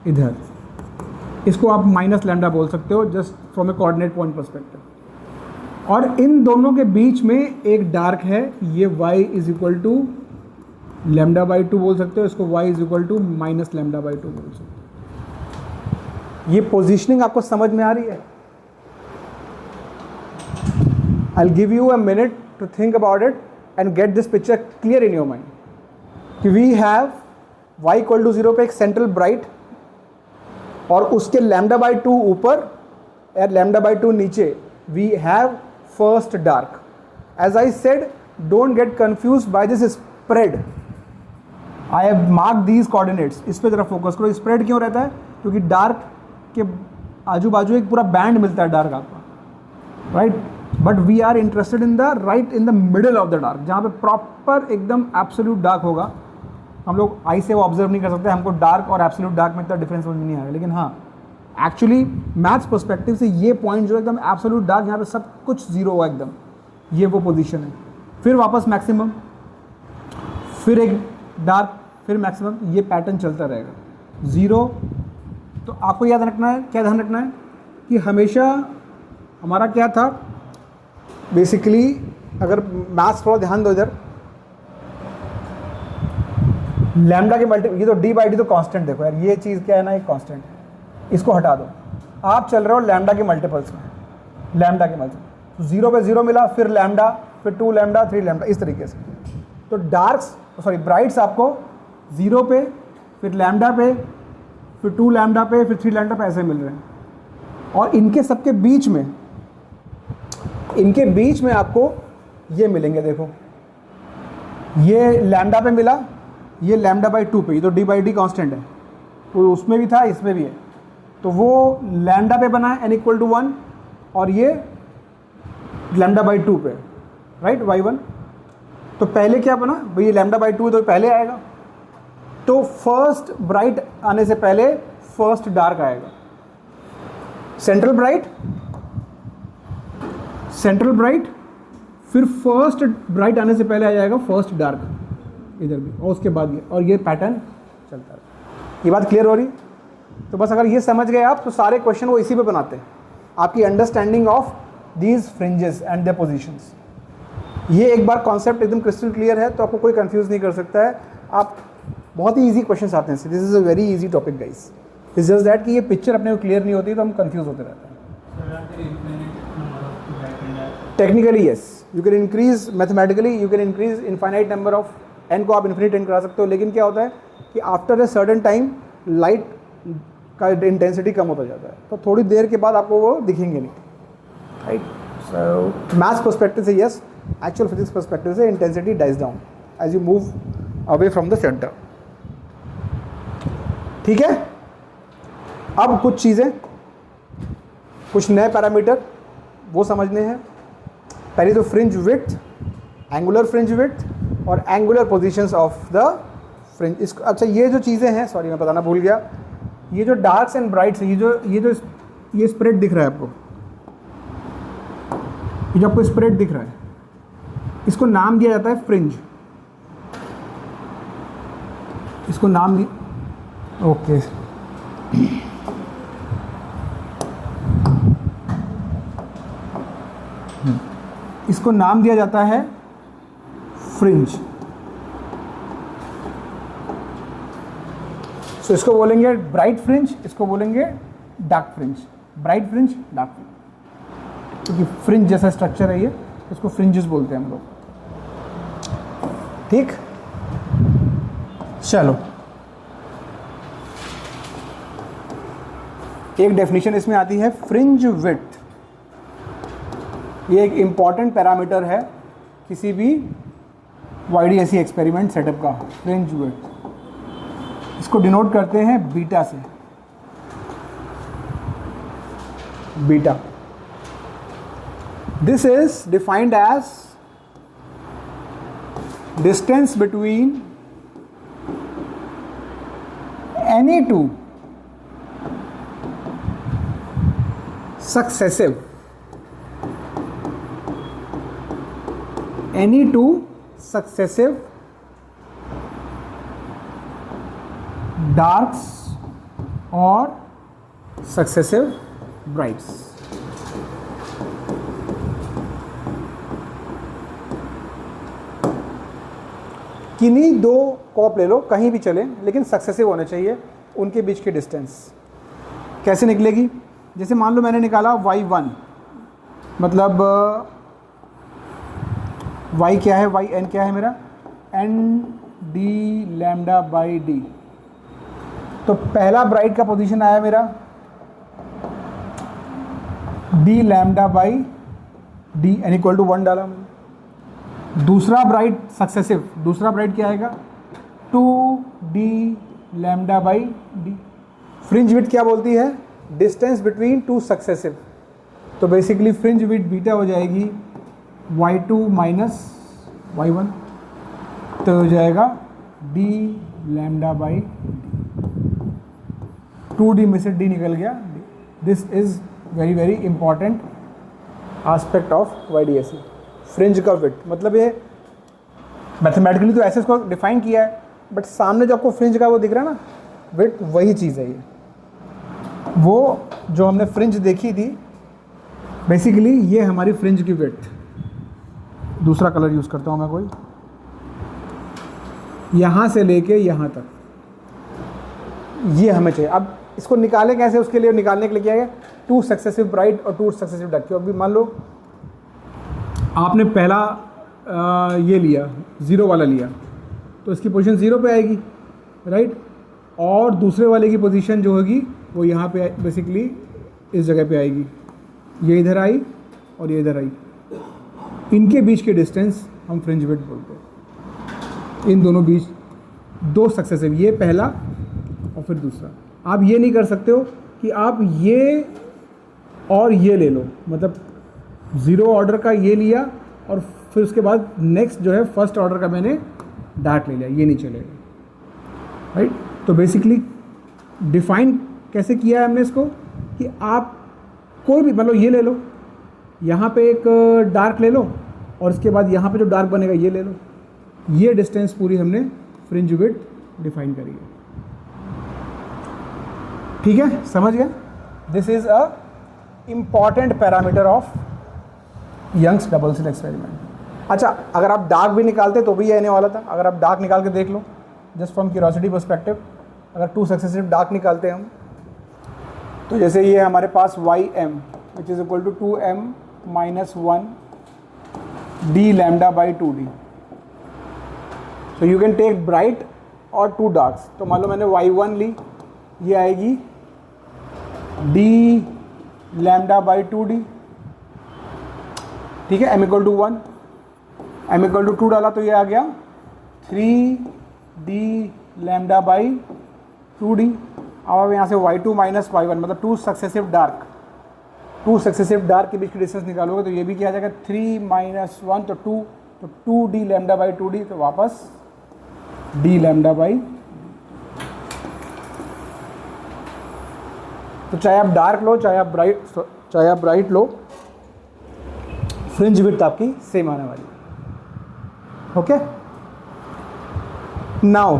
इधर। इसको आप माइनस लैम्डा बोल सकते हो, just from A coordinate point perspective. और इन दोनों के बीच में एक डार्क है, ये y इज इक्वल टू λ/2 बोल सकते हो, इसको y is equal to minus λ/2 बोल सकते हो। ये पोजीशनिंग आपको समझ में आ रही है? I'll give you a minute to think about it and get this picture clear in your mind. कि we have y equal to 0 पे एक सेंट्रल ब्राइट, और उसके λ/2 ऊपर या λ/2 नीचे we have first dark. As I said, don't get confused by this spread. I have marked these coordinates. इस पे ज़रा फोकस करो। स्प्रेड क्यों रहता है? क्योंकि डार्क के आजू बाजू एक पूरा बैंड मिलता है डार्क आपका, right, but we are interested in the right in the middle of the dark, जहाँ पे प्रॉपर एकदम एब्सोल्यूट डार्क होगा। हम लोग आई से वो ऑब्जर्व नहीं कर सकते, हमको डार्क और एब्सोल्यूट डार्क में इतना डिफरेंस समझ में नहीं आएगा, लेकिन हाँ एक्चुअली मैथ्स पर्सपेक्टिव से ये पॉइंट जो एकदम एब्सोल्यूट डार्क, यहाँ पे सब कुछ जीरो हुआ एकदम, ये वो पोजीशन है। फिर वापस मैक्सिमम, फिर एक डार्क, फिर मैक्सिमम, ये पैटर्न चलता रहेगा। ज़ीरो, तो आपको याद रखना है, क्या ध्यान रखना है कि हमेशा हमारा क्या था बेसिकली, अगर मैथ्स थोड़ा ध्यान दो इधर, लैम्डा के मल्टी, ये तो d/d तो कांस्टेंट, देखो यार ये चीज़ क्या है ना, एक कांस्टेंट है, इसको हटा दो। आप चल रहे हो लैम्डा के मल्टीपल्स में, लैम्डा के मल्टीपल, तो 0 पे 0 मिला, फिर लैम्डा, फिर 2 लैम्डा, 3 लैम्डा, इस तरीके से। तो डार्क्स, सॉरी ब्राइट्स आपको 0 पे, फिर लैम्डा पे, फिर 2 लैम्डा पे, फिर 3 लैम्डा पे ऐसे मिल रहे हैं। और इनके सबके बीच में, इनके बीच में आपको ये मिलेंगे, देखो ये लैम्डा पे मिला, ये λ/2 पे, ये तो d/d कांस्टेंट है, तो उसमें भी था इसमें भी है, तो वो लैम्डा पे बना है n इक्वल टू 1, और ये λ/2 पे, राइट, y1। तो पहले क्या बना भाई, ये λ/2 तो पहले आएगा, तो फर्स्ट ब्राइट आने से पहले फर्स्ट डार्क आएगा। सेंट्रल ब्राइट, सेंट्रल ब्राइट, फिर फर्स्ट ब्राइट आने से पहले आ जाएगा फर्स्ट डार्क इधर भी, और उसके बाद ये, और ये पैटर्न चलता है। ये बात क्लियर हो रही? तो बस अगर ये समझ गए आप तो सारे क्वेश्चन वो इसी पे बनाते हैं, आपकी understanding of these fringes and their positions. ये एक बार कॉन्सेप्ट एकदम क्रिस्टल क्लियर है तो आपको कोई कंफ्यूज नहीं कर सकता है। आप बहुत ही ईजी क्वेश्चन आते हैं, this is a very easy topic guys. It's just that कि ये पिक्चर अपने को क्लियर नहीं होती तो हम कंफ्यूज होते रहते हैं। Technically yes, you can increase mathematically, you can increase infinite number of n को आप इन्फिनिट एन करा सकते हो, लेकिन क्या होता है कि after a certain time light का इंटेंसिटी कम होता जाता है, तो थोड़ी देर के बाद आपको वो दिखेंगे नहीं, राइट। सो मैथ्स पर्सपेक्टिव से यस, एक्चुअल फिजिक्स पर्सपेक्टिव से intensity dies down as you move away from the centre. ठीक है, अब कुछ चीज़ें, कुछ नए पैरामीटर वो समझने हैं। पहले तो fringe width, angular fringe width और angular positions of the fringe. इसको अच्छा, ये जो चीज़ें हैं, सॉरी मैं बताना भूल गया, ये जो डार्क्स एंड ब्राइट्स है, ये स्प्रेड दिख रहा है आपको, ये जो आपको स्प्रेड दिख रहा है, इसको नाम दिया जाता है फ्रिंज। इसको नाम ओके इसको नाम दिया जाता है फ्रिंज। सो इसको बोलेंगे ब्राइट फ्रिंज, इसको बोलेंगे dark fringe. Bright fringe, dark fringe, क्योंकि फ्रिंज जैसा स्ट्रक्चर है ये, इसको फ्रिंजेस बोलते हैं हम लोग। ठीक, चलो एक डेफिनेशन इसमें आती है फ्रिंज विड्थ। ये एक इम्पॉर्टेंट पैरामीटर है किसी भी YDSE एक्सपेरिमेंट सेटअप का, फ्रिंज विड्थ। इसको डिनोट करते हैं बीटा से, beta. This is defined as distance between any two successive darks or successive brights। किन्हीं दो को आप ले लो, कहीं भी चले, लेकिन सक्सेसिव होने चाहिए उनके बीच की डिस्टेंस। कैसे निकलेगी? जैसे मान लो मैंने निकाला y1, मतलब y क्या है, yn क्या है मेरा, n d lambda by D. तो पहला ब्राइट का पोजीशन आया मेरा d lambda by d, n equal to 1 डाला मैंने। दूसरा ब्राइट सक्सेसिव, दूसरा ब्राइट क्या आएगा, 2d lambda by D. Fringe width क्या बोलती है, डिस्टेंस बिटवीन टू सक्सेसिव। तो बेसिकली फ्रिंज विड्थ बीटा हो जाएगी y2 माइनस y1, तो हो जाएगा d lambda by D. 2d में से d निकल गया। This is very very important aspect of YDSE। Fringe का विड्थ मतलब ये मैथमेटिकली तो ऐसे इसको डिफाइन किया है, बट सामने जो आपको फ्रिंज का वो दिख रहा है ना, विड्थ, वही चीज़ है ये। वो जो हमने फ्रिंज देखी थी, बेसिकली ये हमारी फ्रिंज की विड्थ। दूसरा कलर यूज़ करता हूँ मैं कोई, यहाँ से लेके यहाँ तक ये हमें चाहिए। अब इसको निकालें कैसे, उसके लिए निकालने के लिए क्या है, 2 सक्सेसिव ब्राइट और 2 सक्सेसिव डार्क। अभी मान लो आपने पहला ये लिया, 0 वाला लिया, तो इसकी पोजीशन 0 पे आएगी, राइट। और दूसरे वाले की पोजीशन जो होगी वो यहाँ पे बेसिकली इस जगह पे आएगी, ये इधर आई और ये इधर आई। इनके बीच के डिस्टेंस हम फ्रिंज विड्थ बोलते हैं। इन दोनों बीच 2 सक्सेसिव, ये पहला और फिर दूसरा। आप ये नहीं कर सकते हो कि आप ये और ये ले लो, मतलब 0 ऑर्डर का ये लिया और फिर उसके बाद नेक्स्ट जो है फर्स्ट ऑर्डर का मैंने डार्क ले लिया, ये नहीं चलेगा, राइट। तो बेसिकली डिफाइन कैसे किया है हमने इसको कि आप कोई भी, मतलब ये ले लो, यहाँ पे एक डार्क ले लो और इसके बाद यहाँ पे जो डार्क बनेगा ये ले लो। ये डिस्टेंस पूरी हमने फ्रिंज विड्थ डिफाइन करी है, ठीक है, समझ गए? This is a important parameter of Young's double slit experiment. अच्छा, अगर आप डार्क भी निकालते तो भी ये आने वाला था। अगर आप डार्क निकाल के देख लो, जस्ट फ्रॉम क्यूरियोसिटी पर्सपेक्टिव, अगर 2 सक्सेसिव डार्क निकालते हैं हम, तो जैसे ये हमारे पास y m which is equal to 2m minus 1 d lambda by 2d। So you can take bright और 2 डार्क्स। तो मान लो मैंने y1 ली, ये आएगी d लैम्डा बाई 2d, ठीक है, m equal to 1, m equal to 2 डाला तो ये आ गया 3d लैम्डा बाई 2d। अब आप यहाँ से y2 माइनस y1 मतलब 2 सक्सेसिव डार्क के बीच की डिस्टेंस निकालोगे तो ये भी क्या आ जाएगा 3 माइनस 1 तो 2, तो 2d लैम्डा बाई 2d, तो वापस d लैम्डा बाई। तो चाहे आप डार्क लो चाहे आप ब्राइट लो, फ्रिंज विड्थ आपकी सेम आने वाली है। Okay, now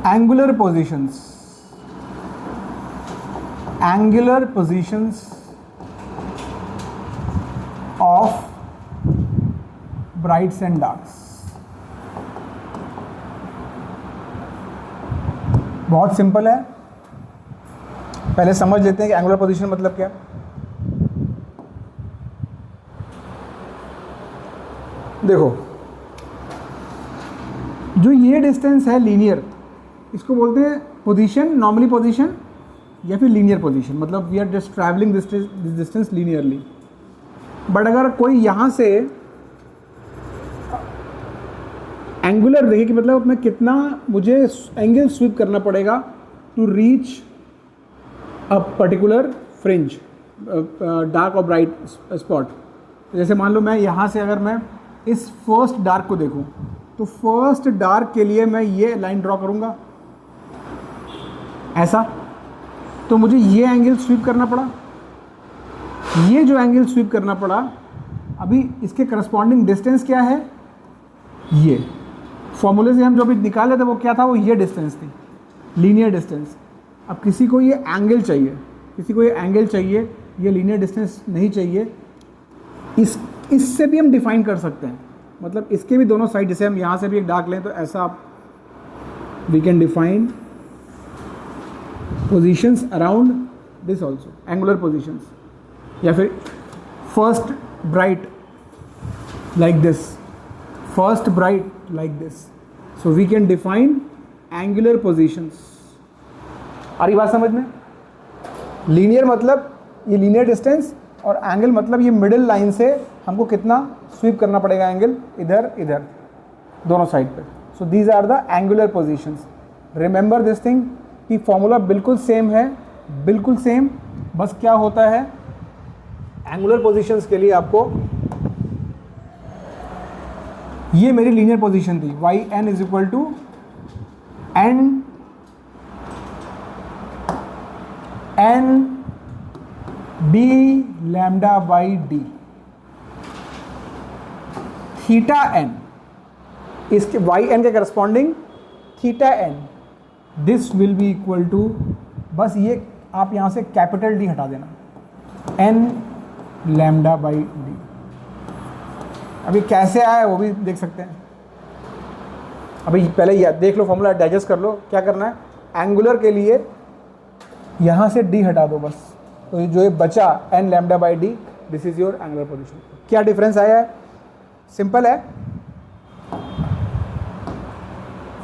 angular positions of brights and darks। बहुत सिंपल है, पहले समझ लेते हैं कि एंगुलर पोजीशन मतलब क्या। देखो, जो ये डिस्टेंस है लीनियर, इसको बोलते हैं पोजीशन, नॉर्मली पोजीशन या फिर लीनियर पोजीशन, मतलब we are just travelling this distance linearly. But अगर कोई यहाँ से एंगुलर देखे कि मतलब मैं कितना मुझे एंगल स्वीप करना पड़ेगा to reach a particular fringe dark और ब्राइट स्पॉट। जैसे मान लो मैं यहाँ से अगर मैं इस फर्स्ट डार्क को देखूँ तो फर्स्ट डार्क के लिए मैं ये लाइन ड्रॉ करूँगा ऐसा, तो मुझे ये एंगल स्वीप करना पड़ा। ये जो एंगल स्वीप करना पड़ा, अभी इसके करस्पॉन्डिंग डिस्टेंस क्या है, ये फॉर्मूले से हम जो भी निकाले थे वो क्या था, वो ये डिस्टेंस थी, लीनियर डिस्टेंस। अब किसी को ये एंगल चाहिए, ये लीनियर डिस्टेंस नहीं चाहिए, इससे भी हम डिफाइन कर सकते हैं, मतलब इसके भी दोनों साइड, जैसे हम यहाँ से भी एक डार्क लें तो ऐसा आप we can define positions around this also, angular positions, या फिर first bright like this, first bright like this. So we can define angular positions. आ रही बात समझ में? लीनियर मतलब ये लीनियर डिस्टेंस, और एंगल मतलब ये मिडिल लाइन से हमको कितना स्वीप करना पड़ेगा एंगल, इधर इधर दोनों साइड पे। So these are the angular positions. Remember this thing कि फॉर्मूला बिल्कुल सेम है, बिल्कुल सेम, बस क्या होता है एंगुलर पोजीशंस के लिए आपको, ये मेरी लीनियर पोजीशन थी, y n is equal to n D lambda by d, theta n, इसके वाई एन के corresponding theta n, this will be equal to, बस ये आप यहाँ से कैपिटल डी हटा देना, एन लैम्डा बाई डी। अभी कैसे आया है वो भी देख सकते हैं। अभी पहले ये देख लो, फॉर्मूला डाइजेस्ट कर लो। क्या करना है, एंगुलर के लिए यहाँ से डी हटा दो बस, तो जो ये बचा n lambda by D, this is your angular position. क्या डिफरेंस आया है? सिंपल है,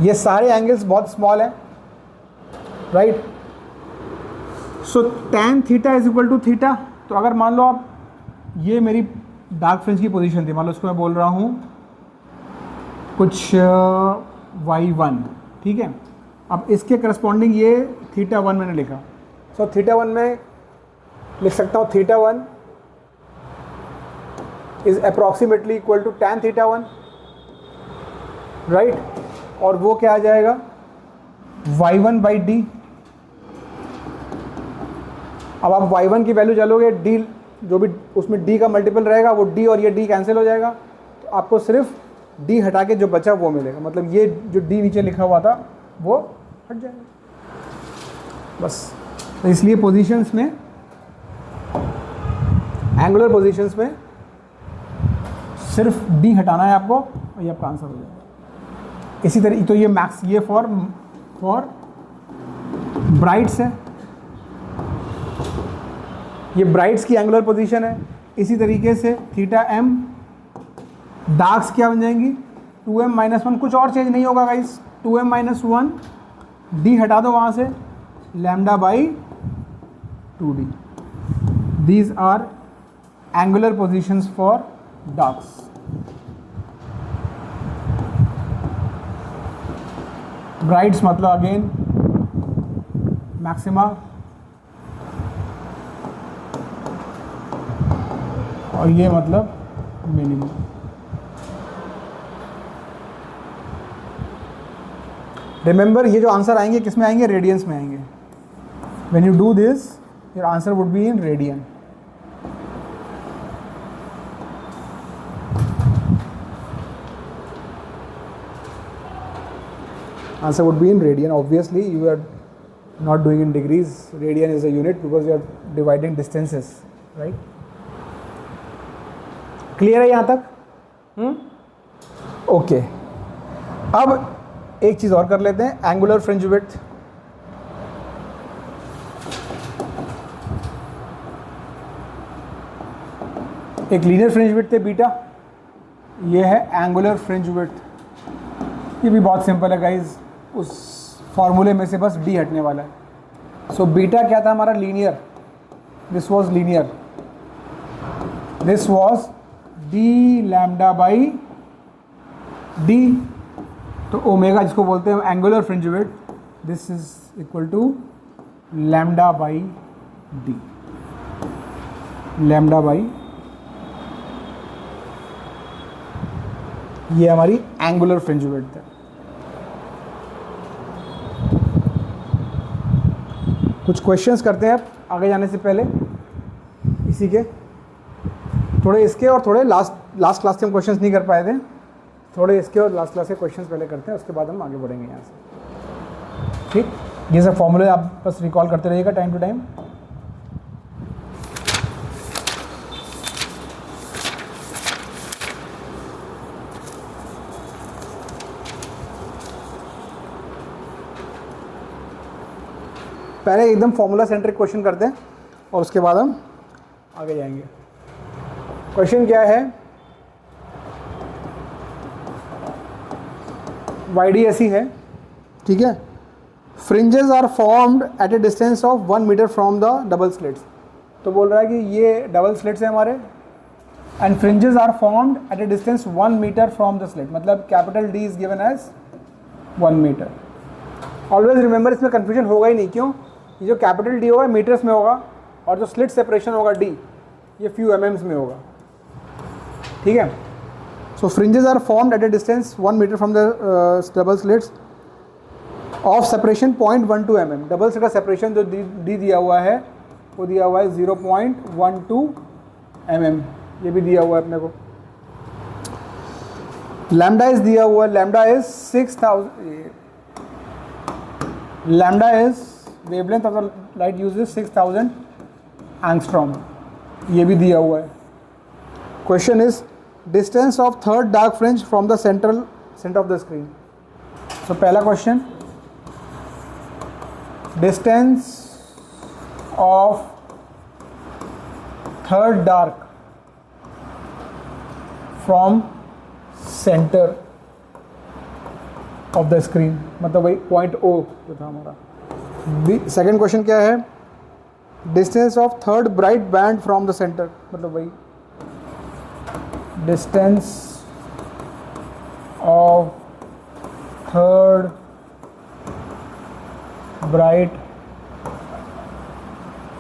ये सारे एंगल्स बहुत स्मॉल है, right. So tan theta is equal to theta. तो अगर मान लो आप, ये मेरी डार्क फ्रिंज की पोजीशन थी, मान लो इसको मैं बोल रहा हूँ कुछ y1, ठीक है। अब इसके करस्पॉन्डिंग ये थीटा 1 मैंने लिखा, सो थीटा 1 में लिख सकता हूँ theta 1 is approximately equal to tan theta 1, right. और वो क्या आ जाएगा, y1 बाई डी। अब आप y1 की वैल्यू चलोगे, d जो भी उसमें d का मल्टीपल रहेगा वो d और ये d कैंसिल हो जाएगा, तो आपको सिर्फ डी हटा के जो बचा वो मिलेगा, मतलब ये जो डी नीचे लिखा हुआ था वो हट जाएगा बस। तो इसलिए पोजीशंस में, एंगुलर पोजीशंस में सिर्फ डी हटाना है आपको और ये आपका आंसर हो जाएगा। इसी तरह तो ये मैक्स, ये फॉर ब्राइट्स है, ये ब्राइट्स की एंगुलर पोजीशन है। इसी तरीके से थीटा एम, डार्क्स क्या बन जाएंगी 2m - 1, कुछ और चेंज नहीं होगा गाइस, 2m - 1, डी हटा दो वहाँ से, λ/2d। These are angular positions for darks. Brights मतलब अगेन मैक्सिमा और ये मतलब मिनिमम। रिमेंबर ये जो आंसर आएंगे किस में आएंगे, रेडियंस में आएंगे। When you do this your answer would be in radian. Answer would be in radian. Obviously, you are not doing in degrees. Radian is a unit because you are dividing distances, right? Clear है यहाँ तक? Okay. अब एक चीज़ और कर लेते हैं, angular fringe width. एक लीनियर फ्रिंज विड्थ है बीटा, ये है एंगुलर फ्रिंज विड्थ। ये भी बहुत सिंपल है गाइज, उस फॉर्मूले में से बस डी हटने वाला है। सो बीटा क्या था हमारा, linear, this was linear, this was D λ/d। तो ओमेगा जिसको बोलते हैं angular fringe width, this is equal to λ/d, λ/, ये हमारी एंगुलर फ्रिंज विड्थ है। कुछ क्वेश्चंस करते हैं अब आगे जाने से पहले, इसी के थोड़े इसके और थोड़े लास्ट क्लास के हम क्वेश्चंस नहीं कर पाए थे, थोड़े इसके और लास्ट क्लास के क्वेश्चंस पहले करते हैं, उसके बाद हम आगे बढ़ेंगे यहाँ से। ठीक, ये सब फॉर्मूले आप बस रिकॉल करते रहिएगा टाइम टू टाइम। पहले एकदम फॉर्मूला सेंट्रिक क्वेश्चन करते हैं और उसके बाद हम आगे जाएंगे। क्वेश्चन क्या है, वाईडी ऐसी है, ठीक है, fringes are formed at a distance of 1 metre from the double slits. तो बोल रहा है कि ये डबल स्लिट्स है हमारे, and fringes are formed at a distance 1 metre from the slit, मतलब capital D is given as 1 metre. Always remember, इसमें कंफ्यूजन होगा ही नहीं, क्यों, ये जो कैपिटल डी होगा मीटर्स में होगा और जो स्लिट सेपरेशन होगा डी, ये फ्यू एमएम्स में होगा, ठीक है। So fringes are formed at a distance 1 metre from the double slits of separation 0.12 mm। Double slit का सेपरेशन जो डी दिया हुआ है वो दिया हुआ है 0.12 mm, ये भी दिया हुआ है अपने को। लैम्डा इज दिया हुआ है, lambda is 6000, lambda is wavelength of the light use is 6000 angstrom, ये भी दिया हुआ है। Question is distance of third dark fringe from the centre of the screen. So पहला question, distance of third dark from centre of the screen, मतलब वही पॉइंट ओ जो था हमारा। सेकेंड क्वेश्चन क्या है, distance of third bright banned from the centre, मतलब वही distance of third bright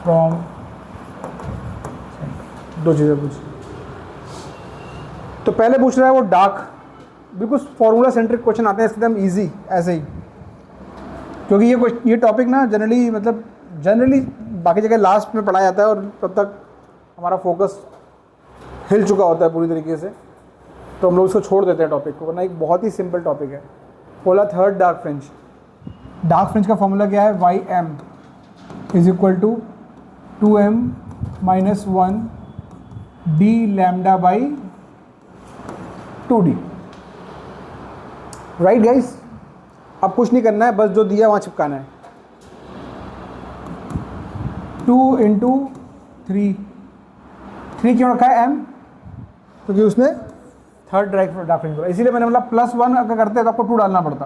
from, दो चीज़ें पूछ। तो पहले पूछ रहा है वो डार्क, बिल्कुल फॉर्मूला सेंट्रिक क्वेश्चन आते हैं इसके एकदम इजी ऐसे ही, क्योंकि ये टॉपिक ना जनरली बाकी जगह लास्ट में पढ़ाया जाता है और तब तक हमारा फोकस हिल चुका होता है पूरी तरीके से। तो हम लोग उसको छोड़ देते हैं टॉपिक को, वरना एक बहुत ही सिंपल टॉपिक है। बोला third dark fringe. Dark fringe का फॉर्मूला क्या है? Y m is equal to 2m minus 1 D lambda by 2d। Right guys, अब कुछ नहीं करना है, बस जो दिया वहाँ चिपकाना है। 2 इंटू 3 क्यों रखा है m? क्योंकि उसने थर्ड डार्क फ्रिंज बोला, इसीलिए मैंने मतलब +1 अगर करते हैं तो आपको 2 डालना पड़ता,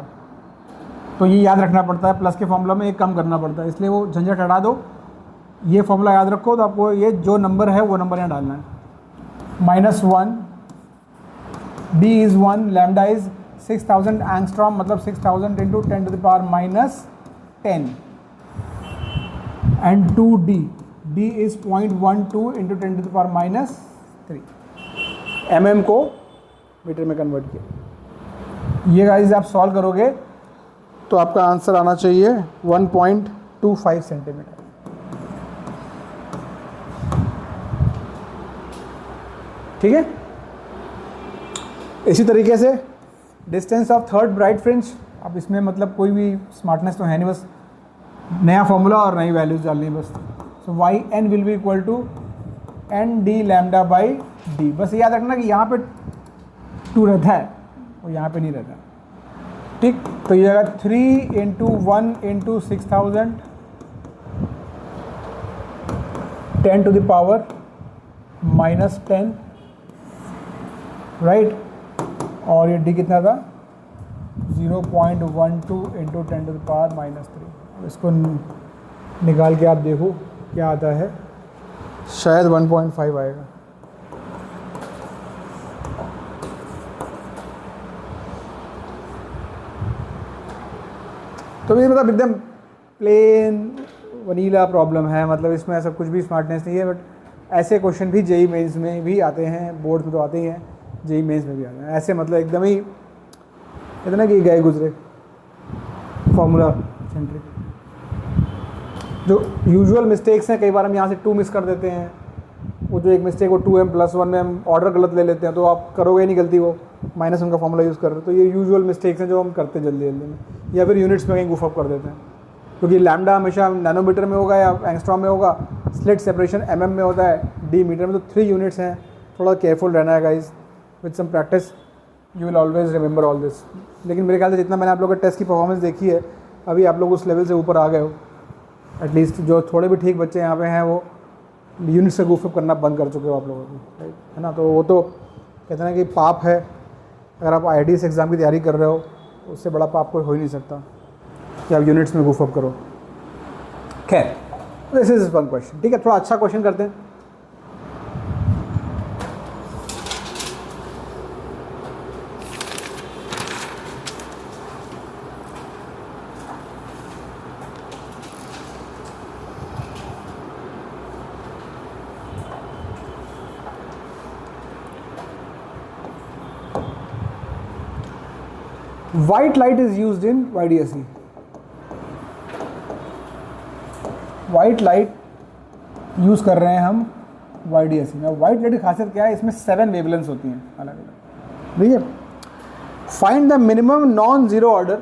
तो ये याद रखना पड़ता है। प्लस के फॉर्मूला में एक कम करना पड़ता है, इसलिए वो झंझट हटा दो। ये फॉर्मूला याद रखो, तो आपको ये जो नंबर है वो नंबर यहाँ डालना है। -1 d is 1, lambda is 6000 angstrom, मतलब 6000 into 10 to the power -10 and 2d, d is 0.12 into 10 to the power -3। mm को मीटर में कन्वर्ट किया। ये गाइस आप सॉल्व करोगे तो आपका आंसर आना चाहिए 1.25 सेंटीमीटर। ठीक है, इसी तरीके से distance of third bright fringe. अब इसमें मतलब कोई भी स्मार्टनेस तो है नहीं, बस नया फॉर्मूला और नई वैल्यूज डालनी है बस। So y n will be equal to n D lambda by d. बस याद रखना कि यहाँ पे 2 रहता है और यहाँ पे नहीं रहता। ठीक, तो ये आएगा 3 into 1 into 6000 10 to the power -10, right. और ये डी कितना था? 0.12 इंटू 10 टू द पावर -3। इसको निकाल के आप देखो क्या आता है, शायद 1.5 आएगा। तो ये मतलब एकदम प्लेन वनीला प्रॉब्लम है, मतलब इसमें ऐसा कुछ भी स्मार्टनेस नहीं है। बट ऐसे क्वेश्चन भी जेई मेंस में भी आते हैं, बोर्ड में तो आते ही हैं, जेई मेंस में भी आते हैं। ऐसे मतलब एकदम ही इतना कि गए गुजरे फॉर्मूला सेंट्रिक। जो यूजुअल मिस्टेक्स हैं, कई बार हम यहाँ से 2 मिस कर देते हैं। वो जो एक मिस्टेक वो 2m+1 में हम ऑर्डर गलत ले लेते हैं, तो आप करोगे नहीं गलती, वो -1 का फॉर्मूला यूज़ कर रहे हो। तो ये यूजुअल मिस्टेक्स हैं जो हम करते जल्दी जल्दी में, या फिर यूनिट्स में कहीं गुफअप कर देते हैं। क्योंकि लैम्डा हमेशा नैनोमीटर में होगा या एंगस्ट्रॉम में होगा, स्लिट सेपरेशन mm में होता है, डी मीटर में। तो 3 यूनिट्स हैं, थोड़ा केयरफुल रहना है guys. With some practice you will always remember all this. लेकिन मेरे ख्याल से जितना मैंने आप लोगों के टेस्ट की परफॉर्मेंस देखी है, अभी आप लोग उस लेवल से ऊपर आ गए हो। एटलीस्ट जो थोड़े भी ठीक बच्चे यहाँ पे हैं, वो यूनिट से गुफअप करना बंद कर चुके हो आप लोगों को, है ना। तो वो तो कहते हैं कि पाप है, अगर आप IITS एग्ज़ाम की तैयारी कर रहे हो, उससे बड़ा पाप कोई हो ही नहीं सकता कि आप यूनिट्स में गुफअप करो। खैर, दिस इज वन क्वेश्चन। ठीक है, थोड़ा अच्छा क्वेश्चन करते हैं। White light is used in YDSE. White light use कर रहे हैं हम YDSE में। वाइट लाइट की खासियत क्या है? इसमें 7 वेवलेंथ्स होती हैं अलग अलग। ठीक है, find the minimum non zero order,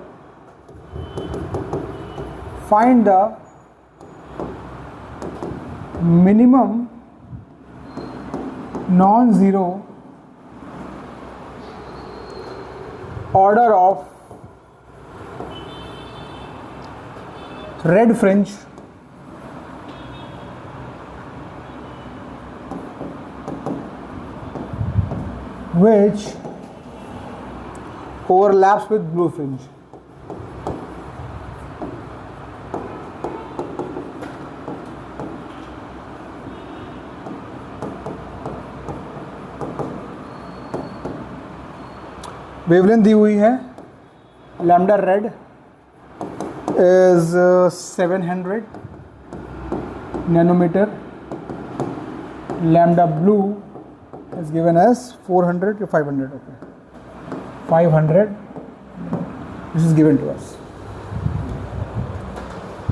find the minimum non zero order of red fringe which overlaps with blue fringe. Wavelength दी हुई है, lambda red is 700 nanometre, lambda blue is given as 400 to 500। Okay, 500 this is given to us.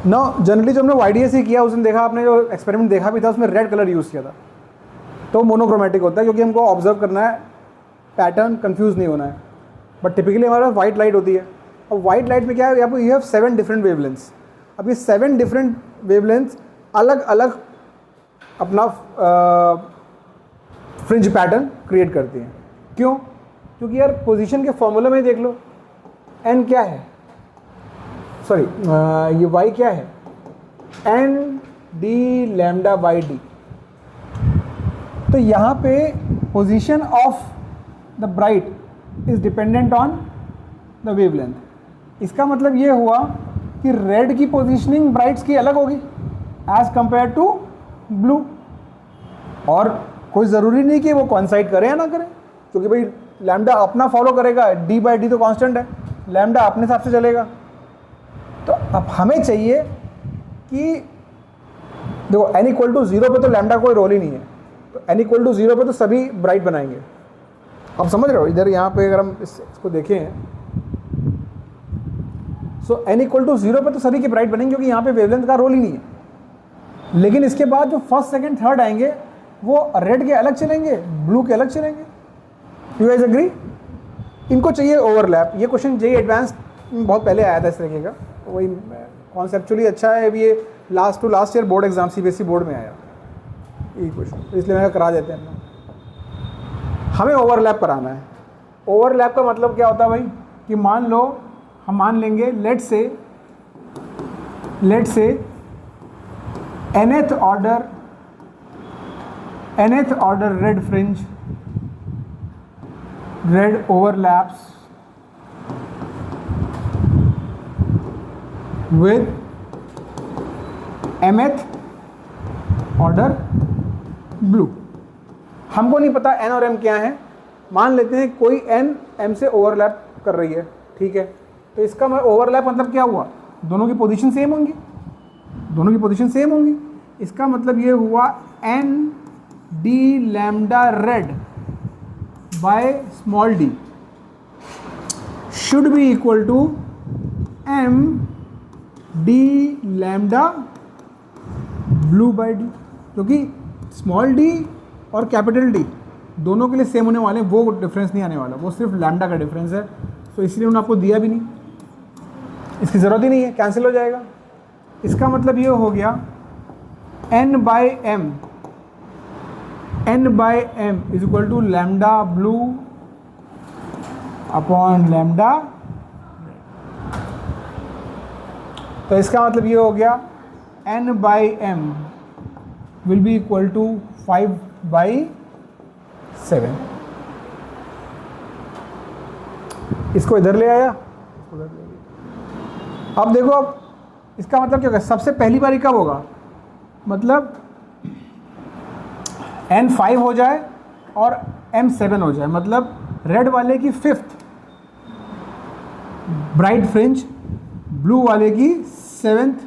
Now generally जो हमने YDSE किया, उसने देखा, आपने जो एक्सपेरिमेंट देखा भी था, उसमें रेड कलर यूज़ किया था। तो मोनोक्रोमेटिक होता है, क्योंकि हमको ऑब्जर्व करना है पैटर्न कंफ्यूज नहीं होना है। बट टिपिकली हमारे पास वाइट लाइट होती है, और वाइट लाइट में क्या है, यू हैव 7 डिफरेंट वेवलेंथ्स। अब ये 7 डिफरेंट वेवलेंथ्स अलग अलग अपना फ्रिंज पैटर्न क्रिएट करती हैं। क्यों? क्योंकि यार पोजीशन के फॉर्मूला में देख लो, n क्या है, सॉरी ये y क्या है, n d lambda by D. तो यहाँ पे position of the bright is dependent on the wavelength. इसका मतलब ये हुआ कि रेड की पोजीशनिंग ब्राइट्स की अलग होगी एज कंपेयर टू ब्लू, और कोई ज़रूरी नहीं कि वो कॉन्साइड करे या ना करे, क्योंकि भाई लैम्डा अपना फॉलो करेगा, डी बाई डी तो कांस्टेंट है, लैम्डा अपने हिसाब से चलेगा। तो अब हमें चाहिए कि देखो n इक्वल टू 0 पे तो लैम्डा कोई रोल ही नहीं है, तो n इक्वल टू 0 पे तो सभी ब्राइट बनाएंगे। आप समझ रहे हो, इधर यहाँ पे अगर हम इसको देखें, सो n इक्वल टू 0 पे तो सभी के ब्राइट बनेंगे, क्योंकि यहाँ पे वेवलेंथ का रोल ही नहीं है। लेकिन इसके बाद जो फर्स्ट सेकंड थर्ड आएंगे वो रेड के अलग चलेंगे, ब्लू के अलग चलेंगे। You guys agree? इनको चाहिए ओवरलैप। ये क्वेश्चन जेईई एडवांस बहुत पहले आया था इस तरीके का, वही कॉन्सेप्चुअली अच्छा है। अभी ये last to last year board exam CBSE board में आया ये क्वेश्चन, इसलिए मैं करा देते हैं अपना। हमें ओवरलैप कराना है। ओवरलैप का मतलब क्या होता है भाई, कि मान लो हम मान लेंगे लेट से nth order red fringe, red overlaps with mth order blue. हमको नहीं पता n और m क्या है, मान लेते हैं कोई n m से ओवरलैप कर रही है, ठीक है। तो इसका ओवरलैप मतलब क्या हुआ, दोनों की पोजीशन सेम होंगी, दोनों की पोजीशन सेम होंगी। इसका मतलब ये हुआ n d lambda red by small d should be equal to m d lambda blue by d, क्योंकि स्मॉल d और कैपिटल D दोनों के लिए सेम होने वाले हैं, वो डिफरेंस नहीं आने वाला, वो सिर्फ लैम्डा का डिफरेंस है। तो इसलिए उन्होंने आपको दिया भी नहीं, इसकी ज़रूरत ही नहीं है, कैंसिल हो जाएगा। इसका मतलब ये हो गया n by m is equal to lambda blue upon lambda. तो इसका मतलब ये हो गया n by m will be equal to 5/7। इसको इधर ले आया, उधर ले गया। अब देखो, अब इसका मतलब क्या होगा, सबसे पहली बारी कब होगा, मतलब n 5 हो जाए और m 7 हो जाए, मतलब रेड वाले की 5th ब्राइट फ्रिंज ब्लू वाले की 7th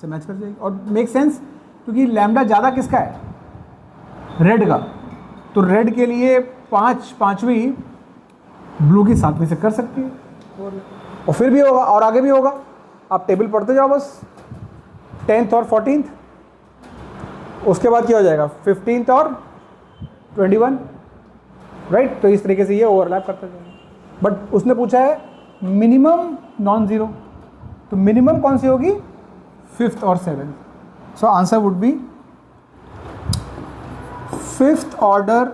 से मैच कर जाएगी। और मेक सेंस, क्योंकि लैम्डा ज़्यादा किसका है, रेड का, तो रेड के लिए 5/5 ब्लू की 7वीं से कर सकती है, और फिर भी होगा और आगे भी होगा। आप टेबल पढ़ते जाओ बस, 10th और 14th, उसके बाद क्या हो जाएगा 15th और 21, राइट। तो इस तरीके से ये ओवरलैप करता जाएगा। बट उसने पूछा है मिनिमम नॉन ज़ीरो, तो मिनिमम कौन सी होगी, 5th और 7th। So answer would B 5th order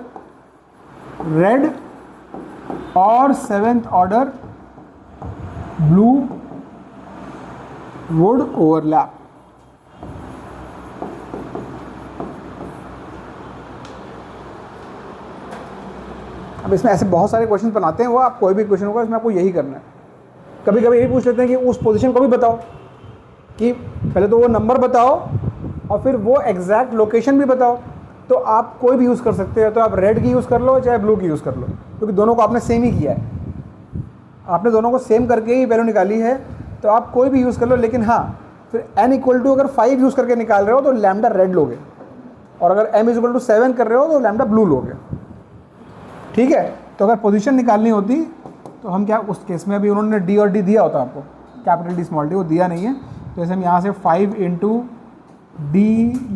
red और 7th order blue would overlap. अब इसमें ऐसे बहुत सारे क्वेश्चन बनाते हैं, वो आप कोई भी क्वेश्चन होगा इसमें आपको यही करना है। कभी कभी यही पूछ लेते हैं कि उस पोजीशन को भी बताओ, कि पहले तो वो नंबर बताओ और फिर वो एग्जैक्ट लोकेशन भी बताओ। तो आप कोई भी यूज़ कर सकते हो, तो आप रेड की यूज़ कर लो चाहे ब्लू की यूज़ कर लो, क्योंकि दोनों को आपने सेम ही किया है, आपने दोनों को सेम करके ही वैल्यू निकाली है। तो आप कोई भी यूज़ कर लो, लेकिन हाँ फिर n इक्वल टू अगर 5 यूज़ करके निकाल रहे हो तो लैम्डा रेड लोगे, और अगर m इज इक्वल टू 7 कर रहे हो तो लैम्डा ब्लू लोगे, ठीक है। तो अगर पोजीशन निकालनी होती तो हम क्या, उस केस में अभी उन्होंने d और d दिया होता आपको, कैपिटल D स्मॉल d, वो दिया नहीं है। तो ऐसे हम यहाँ से 5 into d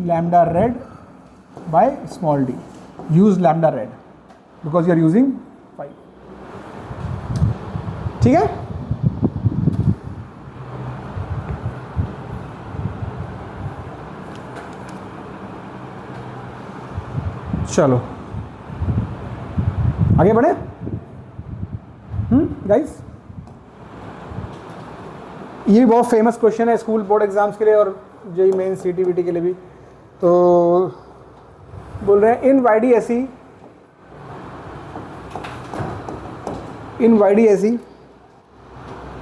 lambda red by small d, use lambda red because you are using 5। ठीक है। चलो आगे बढ़े। गाइस, ये बहुत फेमस क्वेश्चन है स्कूल बोर्ड एग्जाम्स के लिए और जेईई मेन सीटीबीटी के लिए भी। तो बोल रहे हैं इन YDSE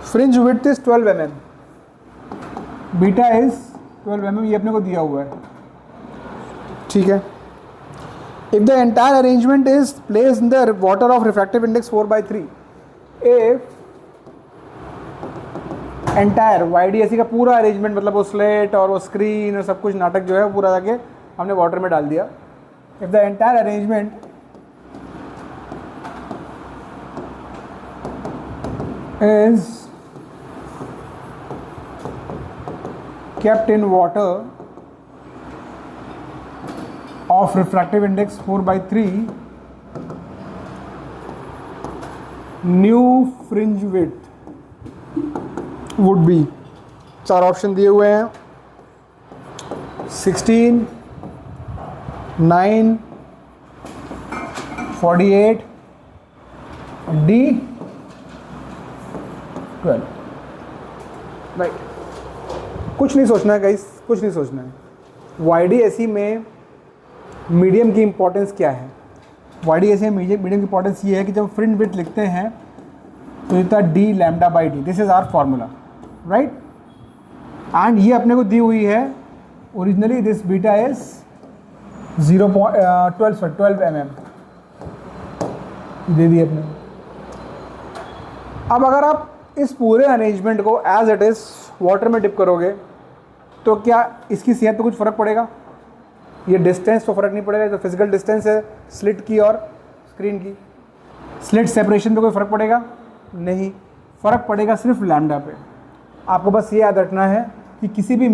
fringe width is 12 mm, beta is 12 mm, ये अपने को दिया हुआ है, ठीक है। If the entire arrangement is placed in the water of refractive index 4/3, if entire YDSE का पूरा अरेंजमेंट, मतलब वो स्लेट और वो स्क्रीन और सब कुछ नाटक जो है पूरा जाके हमने वाटर में डाल दिया। If the entire arrangement is kept in water of refractive index 4/3, new fringe width would be, चार ऑप्शन दिए हुए हैं, 16, 9, 48, D 12। राइट, कुछ नहीं सोचना है गाइस, कुछ नहीं सोचना है। YDSE में मीडियम की इंपॉर्टेंस क्या है? YDSE में मीडियम की इंपॉर्टेंस ये है कि जब फ्रिंज विड्थ लिखते हैं तो इतना D λ/D, this is our formula, right. And ये अपने को दी हुई है originally, this beta is 12 mm दे दी अपने। अब अगर आप इस पूरे अरेंजमेंट को एज इट इज वाटर में डिप करोगे तो क्या इसकी सेहत पे कुछ फ़र्क पड़ेगा? ये डिस्टेंस तो फ़र्क नहीं पड़ेगा, तो फिजिकल डिस्टेंस है स्लिट की और स्क्रीन की। स्लिट सेपरेशन पे कोई फ़र्क पड़ेगा? नहीं, फ़र्क पड़ेगा सिर्फ लैम्डा पे। आपको बस ये याद रखना है कि किसी भी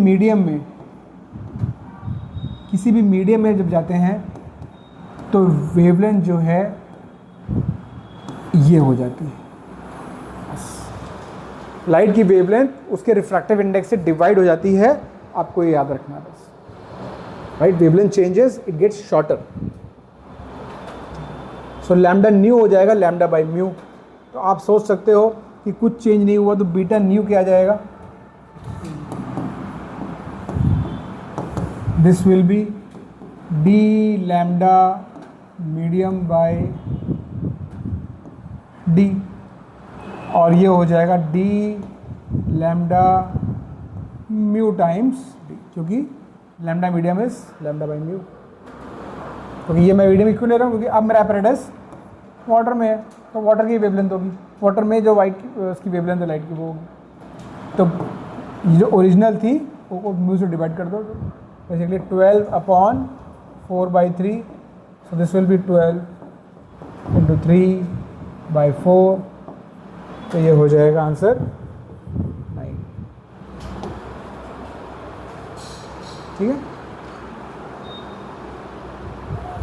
मीडियम में जब जाते हैं तो वेवलेंथ जो है ये हो जाती है, लाइट की वेवलेंथ उसके रिफ्रैक्टिव इंडेक्स से डिवाइड हो जाती है। आपको ये याद रखना है बस, right. Wavelength changes, it gets shorter, so lambda new हो जाएगा λ/μ। तो आप सोच सकते हो कि कुछ चेंज नहीं हुआ तो बीटा न्यू क्या आ जाएगा? This will be D λ medium by D, और ये हो जाएगा D λ/μ टाइम्स D, क्योंकि लैम्डा मीडियम इज λ/μ। क्योंकि ये मैं मीडियम क्यों ले रहा हूँ? क्योंकि अब मेरा एपरेटस वाटर में है, तो वाटर की वेवलेंथ होगी, वाटर में जो वाइट उसकी वेवलेंथ है लाइट की वो होगी। तो जो ओरिजिनल थी वो म्यू से डिवाइड कर दो, basically 12/4/3, so this will B 12 × 3/4, तो ये हो जाएगा आंसर 9। ठीक है,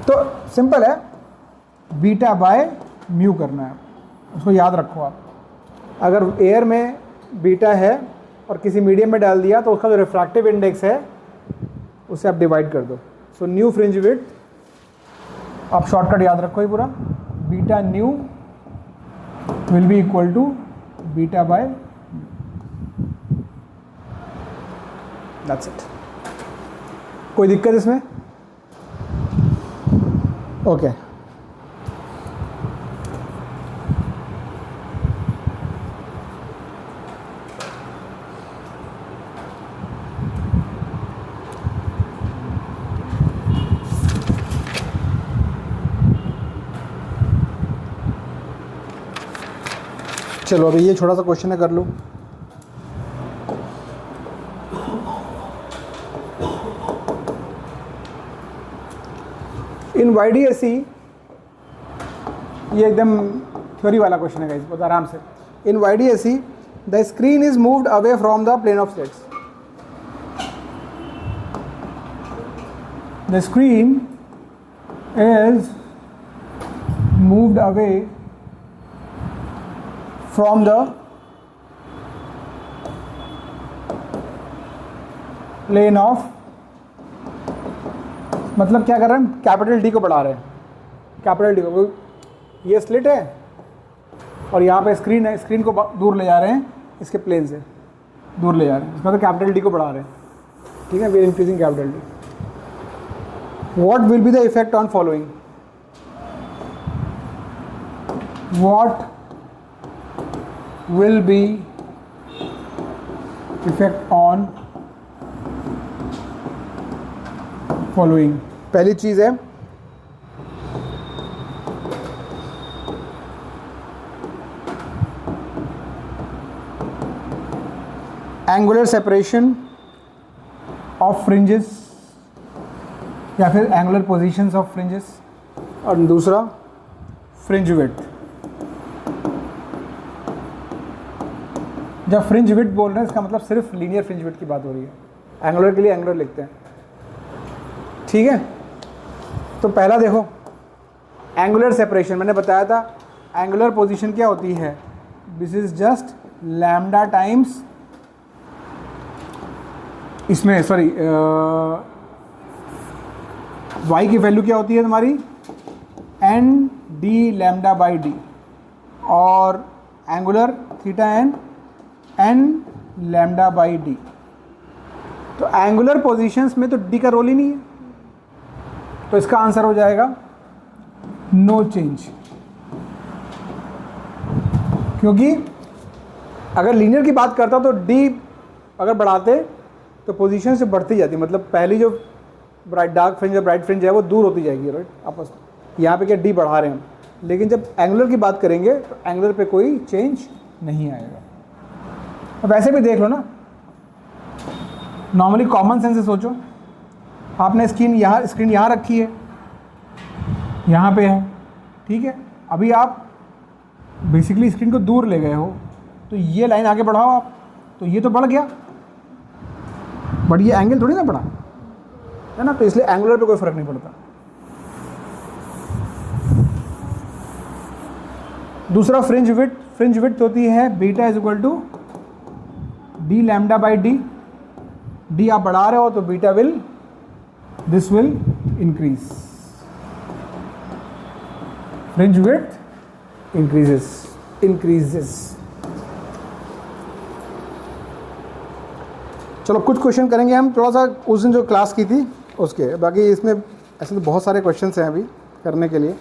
तो सिंपल है, β/μ करना है, उसको याद रखो आप। अगर एयर में बीटा है और किसी मीडियम में डाल दिया तो उसका जो रिफ्रैक्टिव इंडेक्स है उसे आप डिवाइड कर दो। सो न्यू फ्रिंज विड्थ, आप शॉर्टकट याद रखो ही पूरा, beta new will be equal to β/, that's it. कोई दिक्कत इसमें? ओके चलो अभी ये छोटा सा क्वेश्चन है, कर लो। इन YDSE, ये एकदम थ्योरी वाला क्वेश्चन है गाइस, बहुत आराम से। In YDSE the screen is moved away from the plane of slits. The screen is moved away from the plane of, मतलब क्या कर रहे हैं, कैपिटल डी को बढ़ा रहे हैं, कैपिटल डी को, ये स्लिट है और यहाँ पे स्क्रीन है, स्क्रीन को दूर ले जा रहे हैं, इसके प्लेन से दूर ले जा रहे हैं, इसमें तो कैपिटल डी को बढ़ा रहे हैं, ठीक है, we are increasing capital D. What will be the effect on following, what will be effect on following. पहली चीज है एंगुलर सेपरेशन ऑफ फ्रिंजेस या फिर एंगुलर पोजीशंस ऑफ फ्रिंजेस, और दूसरा फ्रिंज विड्थ. जब फ्रिंज विड्थ बोल रहे हैं इसका मतलब सिर्फ लीनियर फ्रिंज विड्थ की बात हो रही है, एंगुलर के लिए एंगुलर लिखते हैं, ठीक है. तो पहला देखो एंगुलर सेपरेशन, मैंने बताया था एंगुलर पोजीशन क्या होती है, this is just lambda times, इसमें सॉरी y की वैल्यू क्या होती है तुम्हारी n D lambda by d, और angular theta n lambda by D. तो एंगुलर पोजीशंस में तो डी का रोल ही नहीं है, तो इसका आंसर हो जाएगा नो चेंज, क्योंकि अगर लीनियर की बात करता तो डी अगर बढ़ाते तो पोजीशन से बढ़ती जाती, मतलब पहली जो ब्राइट डार्क फ्रिंज या ब्राइट फ्रिंज है वो दूर होती जाएगी, राइट, आपस में. यहाँ पे क्या डी बढ़ा रहे हैं हम, लेकिन जब एंगुलर की बात करेंगे तो एंगुलर पे कोई चेंज नहीं आएगा. अब वैसे भी देख लो ना, नॉर्मली कॉमन सेंस से सोचो, आपने स्क्रीन यहाँ रखी है, यहाँ पे है, ठीक है, अभी आप बेसिकली स्क्रीन को दूर ले गए हो, तो ये लाइन आगे बढ़ाओ आप, तो ये तो बढ़ गया, बट ये एंगल थोड़ी ना बढ़ा है ना, तो इसलिए एंगुलर पे कोई फर्क नहीं पड़ता. दूसरा फ्रिंज विड्थ होती है beta is equal to D lambda by D. D आप बढ़ा रहे हो तो beta this will increase, fringe width increases. चलो कुछ क्वेश्चन करेंगे हम, थोड़ा सा उस दिन जो क्लास की थी उसके, बाकी इसमें ऐसे तो बहुत सारे क्वेश्चंस हैं अभी करने के लिए.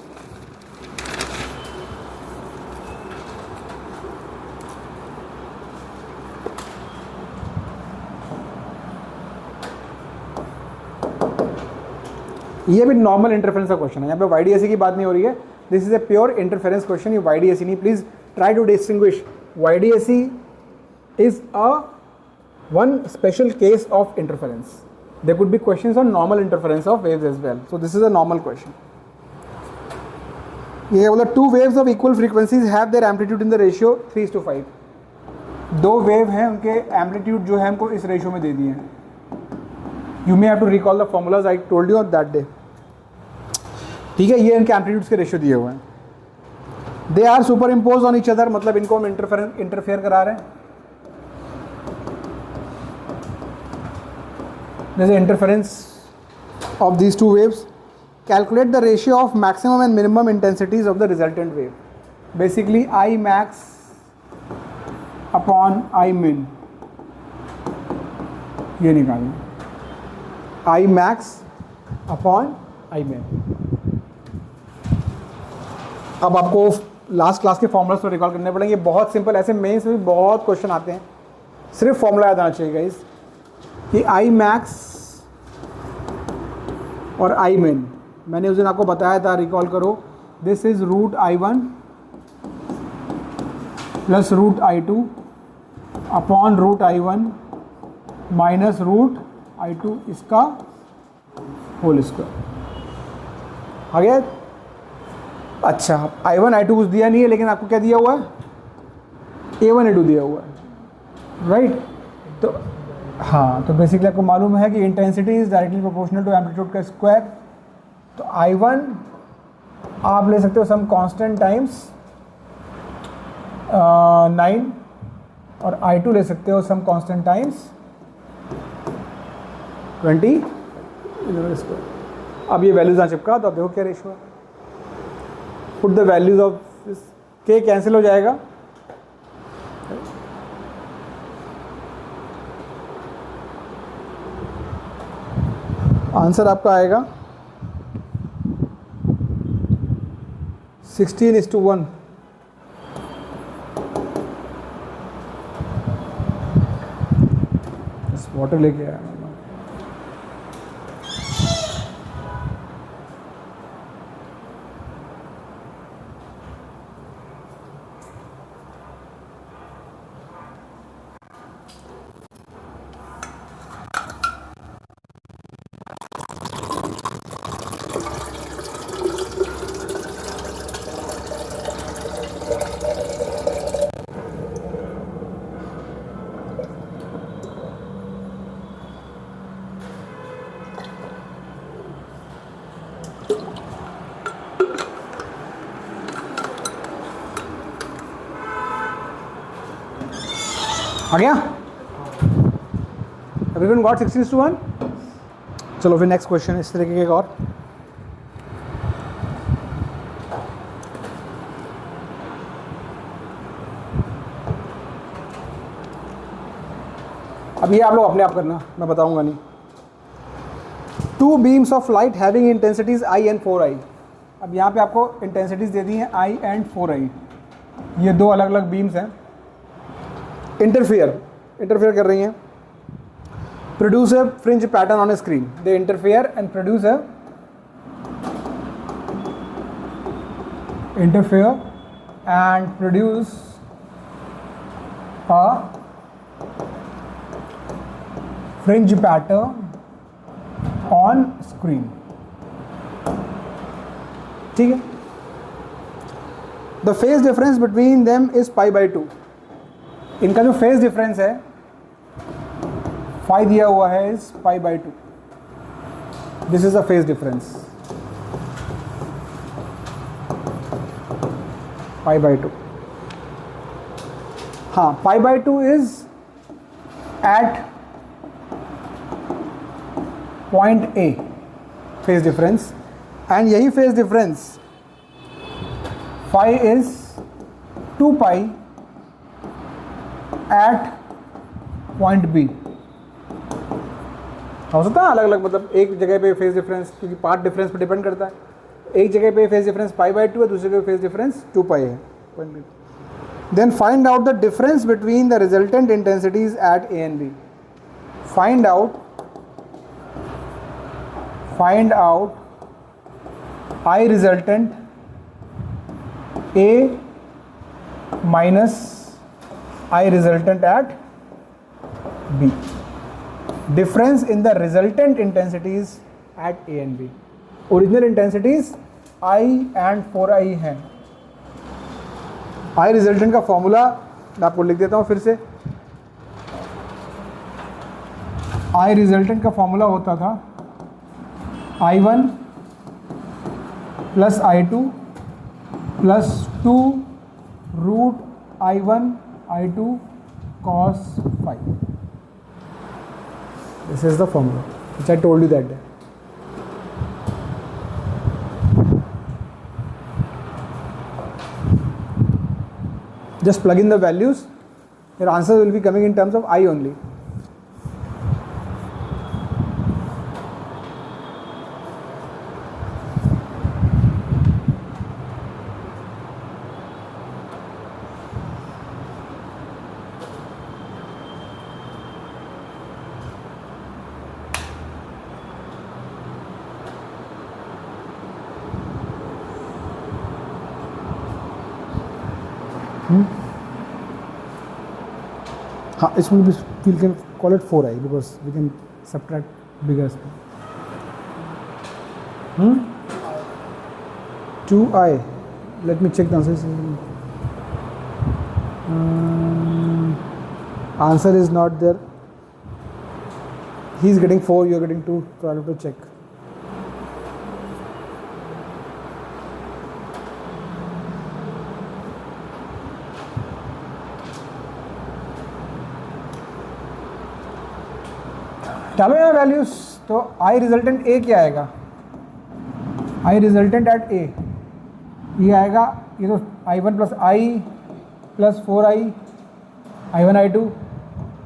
ये भी नॉर्मल इंटरफेरेंस का क्वेश्चन है, यहाँ पे वाईडीएसी की बात नहीं हो रही है, this is a pure interference question. ये वाईडीएसी नहीं, please try to distinguish, YDSE is a one special case of interference. There could be questions on normal interference of waves as well. So this is a normal question. ये बोला two waves of equal frequencies have their amplitude in the ratio 3:5. दो वेव हैं, उनके एम्पलीट्यूड जो है हमको इस रेशियो में दे दिए हैं. You may have to recall the formulas I told you on that day. ठीक है, ये इनके एम्पलीट्यूड्स के रेशियो दिए हुए हैं. They are superimposed on each other, मतलब इनको हम इंटरफेयर करा रहे हैं. There is interference of these two waves. Calculate the ratio of maximum and minimum intensities of the resultant wave. Basically, I max upon I min. ये निकालना. I max upon I min. अब आपको लास्ट क्लास के फॉर्मूलास तो रिकॉल करने पड़ेंगे. बहुत सिंपल, ऐसे मेंस में भी बहुत क्वेश्चन आते हैं, सिर्फ फॉर्मूला याद आना चाहिए गाइस कि आई मैक्स और आई min, मैंने उस दिन आपको बताया था, रिकॉल करो, this is root I1 plus root I2 upon root I1 minus root I2 इसका होल स्क्वायर. आ गया. अच्छा, I1 I2 कुछ दिया नहीं है, लेकिन आपको क्या दिया हुआ है, A1 A2 दिया हुआ है, राइट. तो हाँ, तो बेसिकली आपको मालूम है कि intensity is directly proportional to amplitude का स्क्वायर. तो I1 आप ले सकते हो सम कांस्टेंट टाइम्स 9 और I2 ले सकते हो सम कांस्टेंट टाइम्स 20 स्क्वायर। अब ये वैल्यूज यहाँ चिपका तो अब देखो क्या रेशियो है। पुट द वैल्यूज ऑफ के कैंसिल हो जाएगा, आंसर आपका आएगा 16:1। वाटर लेके आया। आ गया? Everyone got 16:1? चलो फिर नेक्स्ट क्वेश्चन इस तरीके के एक और। अब ये आप लोग अपने आप करना, मैं बताऊंगा नहीं। 2 beams of light having intensities I and 4I। अब यहाँ पे आपको इंटेंसिटीज दे दी हैं I and 4I। ये दो अलग अलग बीम्स हैं, इंटरफेयर कर रही हैं। Produce a fringe pattern on a screen. They interfere and produce and produce a fringe pattern on screen. ठीक है। The phase difference between them is π/2। इनका जो फेज डिफरेंस है फाई दिया हुआ है is π/2। This is a phase difference π/2। हाँ, π/2 is at point A phase difference, and यही phase difference phi is 2π at point B। हो सकता है अलग अलग, मतलब एक जगह पे फेज डिफरेंस, क्योंकि पार्ट डिफरेंस पे डिपेंड करता है, एक जगह पे फेज डिफरेंस π/2 है, दूसरी जगह फेज डिफरेंस 2π है point B। Then find out the difference between the resultant intensities at A and B। Find out I resultant A minus I resultant at B। Difference in the resultant intensities at A and B। Original intensities I and 4I हैं। I resultant का फॉर्मूला मैं आपको लिख देता हूँ फिर से। I resultant का फॉर्मूला होता था I1 plus I2 plus 2 root I1 I2 cos phi। This is the formula which I told you that day। Just plug in the values, your answers will be coming in terms of I only। हाँ, it will be, we can call it 4I because we can subtract bigger space। 2I, let me check the answer। Answer is not there, he is getting 4, you are getting 2, so I have to check। डालो यहाँ वैल्यूज। तो आई रिजल्टेंट ए क्या आएगा, आई रिजल्टेंट एट ए ये आएगा, ये तो i1 plus I plus 4i i1 i2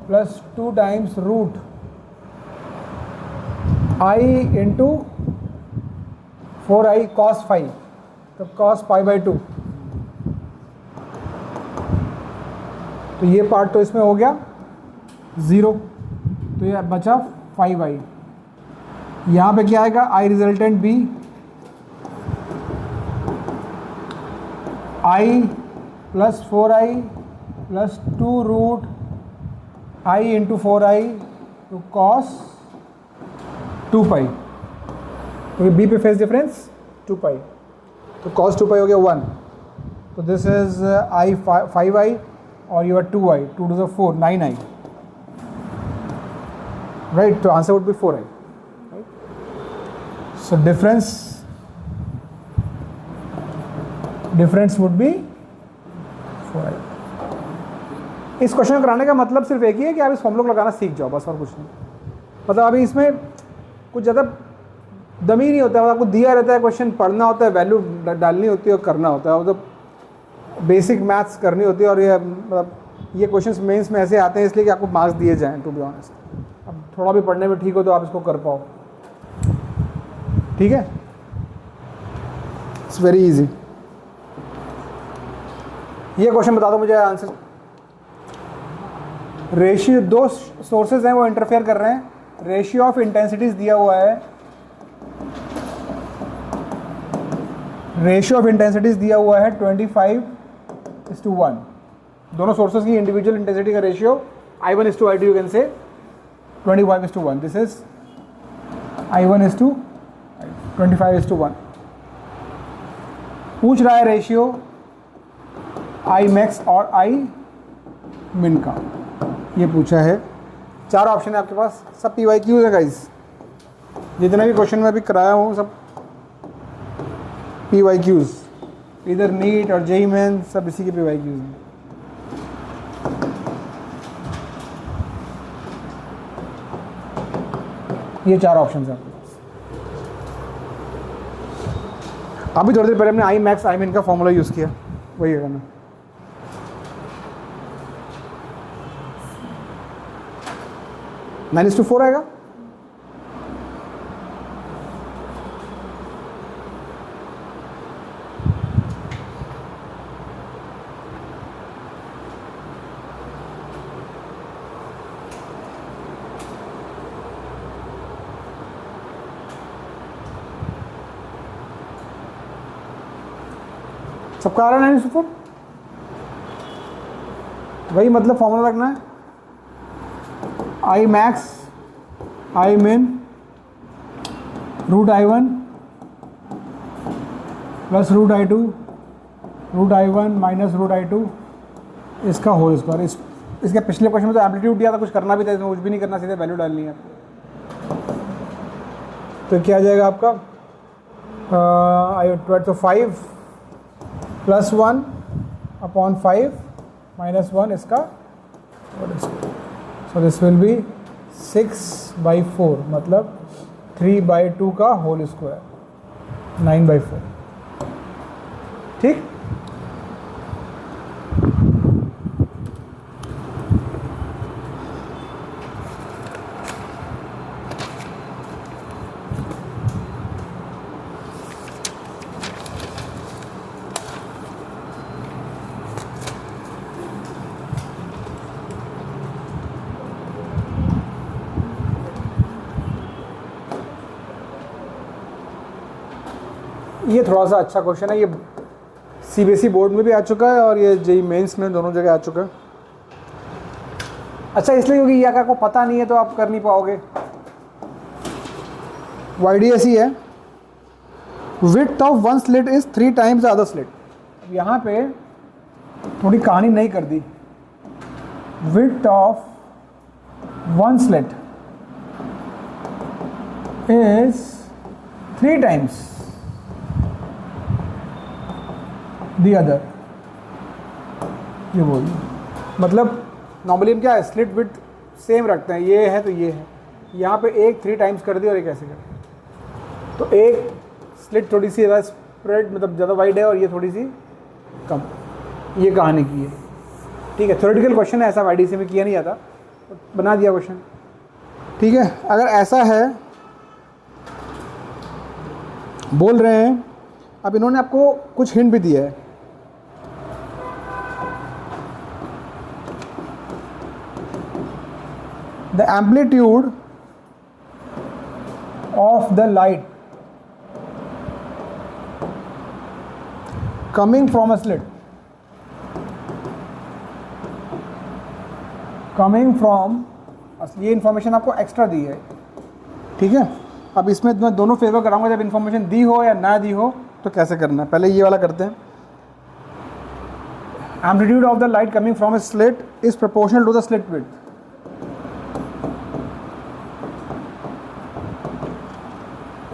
plus 2 times root I into 4i cos 5, तो cos पाई बाई 2। तो ये पार्ट तो इसमें हो गया 0, तो ये बचा 5i। यहाँ पे क्या आएगा, I resultant be I plus 4i plus 2 root I into 4i तो cos 2 पाई। तो बी पे फेस डिफरेंस 2 पाई, तो cos 2 पाई हो गया 1। तो दिस इज आई 5i और you are 2i, 2 to the 4 9i, right. तो answer would be 4i, so difference would be 4i। इस क्वेश्चन को कराने का मतलब सिर्फ एक ही है कि आप इस फॉर्मूला को लगाना सीख जाओ, बस और कुछ नहीं। मतलब अभी इसमें कुछ ज़्यादा दम ही नहीं होता है, आपको दिया रहता है क्वेश्चन, पढ़ना होता है, वैल्यू डालनी होती है और करना होता है, मतलब बेसिक मैथ्स करनी होती है। और ये मतलब ये क्वेश्चंस मेंस में ऐसे आते हैं इसलिए कि आपको मार्क्स दिए जाएं, टू बी ऑनेस्ट। अब थोड़ा भी पढ़ने में ठीक हो तो आप इसको कर पाओ, ठीक है। It's very easy. ये क्वेश्चन बता दो मुझे आंसर। रेशियो, दो सोर्सेज हैं वो इंटरफेयर कर रहे हैं, रेशियो ऑफ इंटेंसिटीज दिया हुआ है, रेशियो ऑफ इंटेंसिटीज दिया हुआ है 25:1। दोनों सोर्सेज की इंडिविजुअल इंटेंसिटी का ratio I1:I2 you can say 25:1। This is I1:25:1। पूछ रहा है रेशियो I मैक्स और I मिन का, ये पूछा है। 4 ऑप्शन है आपके पास, सब PYQ है गाइस, जितने भी क्वेश्चन मैं अभी कराया हूँ सब PYQs, इधर नीट और JEE मेन सब इसी के PYQs हैं। ये 4 ऑप्शन है आपके पास। अभी थोड़ी देर पहले हमने I मैक्स I मिन का फॉर्मूला यूज़ किया, वही है ना। -4 आएगा। सबका आ रहा है 9/4, वही मतलब फॉर्मूला रखना है, I max I min root I1 plus root I2 root I1 minus root I2 इसका होल स्क्वायर। इसके पिछले क्वेश्चन में तो एम्पलीट्यूड दिया था, कुछ करना भी था, इसमें कुछ भी नहीं करना, सीधे वैल्यू डालनी है। तो क्या आ जाएगा आपका, तो 5 प्लस 1 अपॉन 5 माइनस 1 इसका, सो दिस विल बी 6/4, मतलब 3/2 का होल स्क्वायर, 9/4, ठीक। ये थोड़ा सा अच्छा क्वेश्चन है, ये CBSE बोर्ड में भी आ चुका है और ये JEE मेंस में दोनों जगह आ चुका है। अच्छा इसलिए क्योंकि ये अगर आपको पता नहीं है तो आप कर नहीं पाओगे। YDS ही है, width of one slit is 3 times the other slit. अब यहाँ पे थोड़ी कहानी नहीं कर दी, width of one slit is 3 times the other, ये बोलिए। मतलब नॉर्मली हम क्या है, स्लिट विड्थ सेम रखते हैं, ये है तो ये है, यहाँ पे एक 3 टाइम्स कर दिया और एक ऐसे कर, तो एक स्लिट थोड़ी सी ज़्यादा स्प्रेड मतलब ज़्यादा वाइड है और ये थोड़ी सी कम। ये कहानी की है, ठीक है। थ्योरेटिकल क्वेश्चन है, ऐसा वाईडीसी में किया नहीं जाता, बना दिया क्वेश्चन, ठीक है। अगर ऐसा है बोल रहे हैं, अब इन्होंने आपको कुछ हिंट भी दिया है, the amplitude of the light coming from a slit, coming from, ये इन्फॉर्मेशन आपको एक्स्ट्रा दी है, ठीक है। अब इसमें मैं दोनों फेवर कराऊंगा, जब इन्फॉर्मेशन दी हो या ना दी हो तो कैसे करना है। पहले ये वाला करते हैं, amplitude of the light coming from a slit is proportional to the slit width,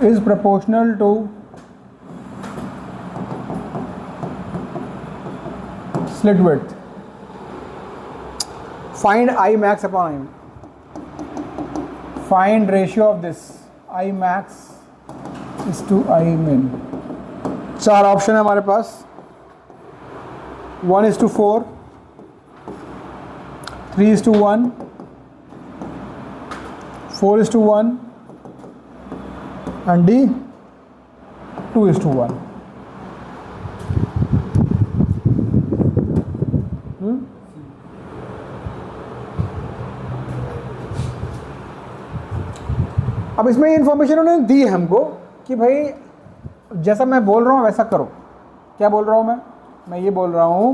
is proportional to slit width, find I max upon I, find ratio of this I max is to I min। 4 option है हमारे पास, 1:4, 3:1, 4:1 and D 2:1। अब इसमें ये इन्फॉर्मेशन उन्होंने दी है हमको कि भाई जैसा मैं बोल रहा हूँ वैसा करो। क्या बोल रहा हूँ मैं ये बोल रहा हूँ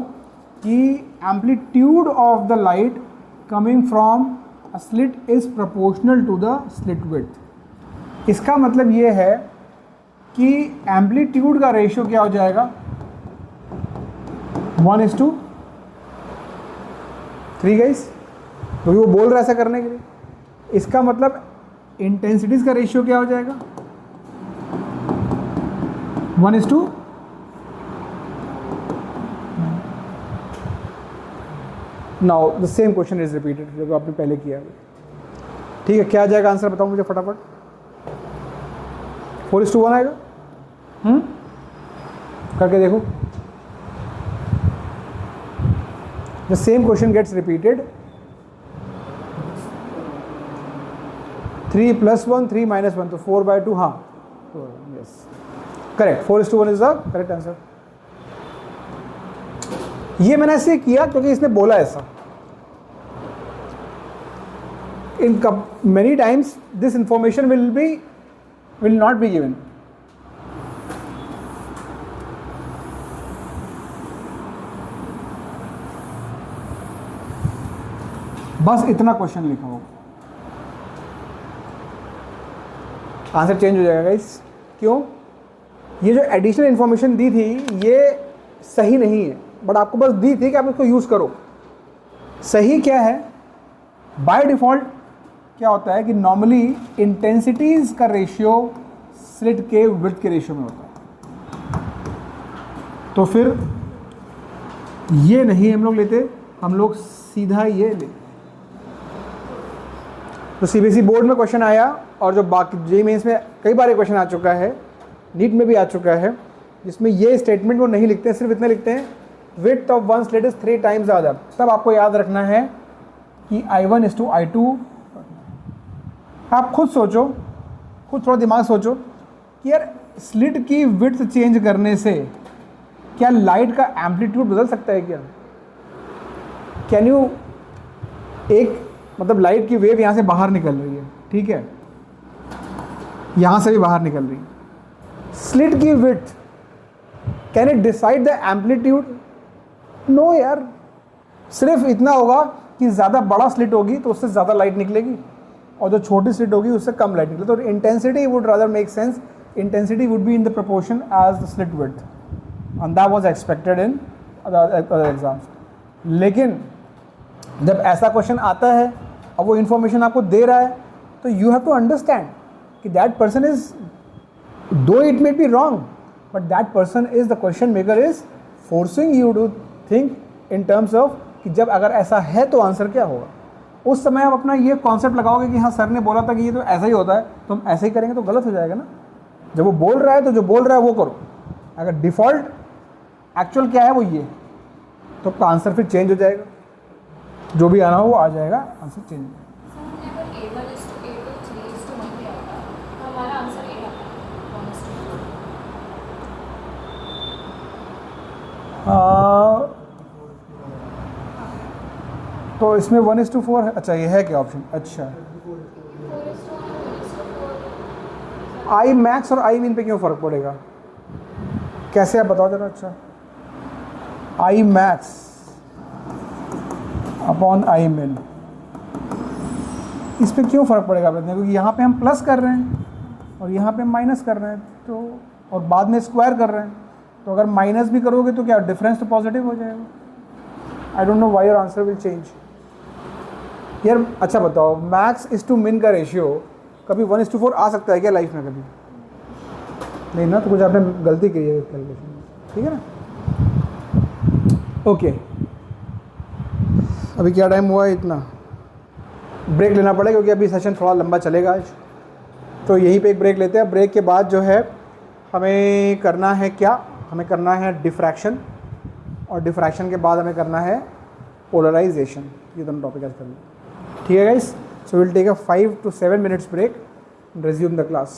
कि amplitude of the light coming from a slit is proportional to the slit width. इसका मतलब ये है कि एम्पलीट्यूड का रेशियो क्या हो जाएगा, 1:3 गाइस, क्योंकि वो बोल रहा है ऐसा करने के लिए। इसका मतलब इंटेंसिटीज का रेशियो क्या हो जाएगा, 1:, now the same question is repeated जो आपने पहले किया, ठीक है। क्या आ जाएगा आंसर बताओ मुझे फटाफट, 4:1 आएगा, करके देखो। The same question gets repeated, 3 + 1 3 - 1 तो 4/2, हाँ yes correct, 4:1 is the correct answer. ये मैंने ऐसे किया क्योंकि इसने बोला ऐसा। In many times this information will not be given. बस इतना क्वेश्चन लिखा होगा, आंसर चेंज हो जाएगा गाइस। क्यों? ये जो एडिशनल इन्फॉर्मेशन दी थी ये सही नहीं है, बट आपको बस दी थी कि आप इसको यूज़ करो। सही क्या है, बाय डिफ़ॉल्ट क्या होता है कि नॉर्मली इंटेंसिटीज़ का रेशियो स्लिट के विड्थ के रेशियो में होता है, तो फिर ये नहीं हम लोग लेते, हम लोग सीधा ये लेते। तो सीबीएसई बोर्ड में क्वेश्चन आया और जो बाकी जेईई मेंस में कई बार ये क्वेश्चन आ चुका है, नीट में भी आ चुका है, जिसमें ये स्टेटमेंट वो नहीं लिखते हैं, सिर्फ इतना लिखते हैं width of one slit is 3 times ज़्यादा। तब आपको याद रखना है कि I1 is to I2। आप खुद सोचो, खुद थोड़ा दिमाग सोचो कि यार स्लिट की विड्थ चेंज करने से क्या लाइट का एम्पलीट्यूड बदल सकता है क्या? कैन यू, एक मतलब लाइट की वेव यहाँ से बाहर निकल रही है, ठीक है, यहाँ से भी बाहर निकल रही है, स्लिट की width can it decide the amplitude? No यार, सिर्फ इतना होगा कि ज़्यादा बड़ा स्लिट होगी तो उससे ज़्यादा लाइट निकलेगी और जो छोटी स्लिट होगी उससे कम लाइट निकलेगी। तो intensity would rather make sense, intensity would be in the proportion as the slit width, and that was expected in other exams. लेकिन जब ऐसा क्वेश्चन आता है और वो इन्फॉर्मेशन आपको दे रहा है तो यू हैव टू अंडरस्टैंड कि that person is, though it may be wrong, but that person is, the question maker is forcing you to think in terms of कि जब अगर ऐसा है तो आंसर क्या होगा। उस समय आप अपना ये कॉन्सेप्ट लगाओगे कि हाँ सर ने बोला था कि ये तो ऐसा ही होता है, तो हम ऐसे ही करेंगे तो गलत हो जाएगा ना। जब वो बोल रहा है तो जो बोल रहा है वो करो। अगर डिफ़ॉल्ट एक्चुअल क्या है वो ये, तो आपका आंसर फिर चेंज हो जाएगा, जो भी आना हो वो आ जाएगा, आंसर चेंज हो जाएगा। तो इसमें 1:4, अच्छा ये है क्या ऑप्शन, अच्छा आई मैक्स और आई मीन पे क्यों फ़र्क पड़ेगा, कैसे आप बताओ जरा। अच्छा आई मैक्स अपॉन आई मिन, इस पर क्यों फ़र्क पड़ेगा बताइए, क्योंकि यहाँ पे हम प्लस कर रहे हैं और यहाँ पे हम माइनस कर रहे हैं, तो और बाद में स्क्वायर कर रहे हैं, तो अगर माइनस भी करोगे तो क्या डिफरेंस तो पॉजिटिव हो जाएगा। I don't know why your answer will change यार। अच्छा बताओ, मैक्स इज टू मिन का रेशियो कभी 1:4 आ सकता है क्या लाइफ में, कभी नहीं ना, तो कुछ आपने गलती की है कैलकुलेशन में, ठीक है ना। ओके अभी क्या टाइम हुआ है, इतना ब्रेक लेना पड़ेगा क्योंकि अभी सेशन थोड़ा लंबा चलेगा आज, तो यहीं पे एक ब्रेक लेते हैं। ब्रेक के बाद जो है हमें करना है क्या, हमें करना है डिफ्रैक्शन, और डिफ्रैक्शन के बाद हमें करना है पोलराइजेशन, ये दोनों टॉपिक आज करना है, ठीक है guys. So will take a 5 to 7 minutes break and resume the class.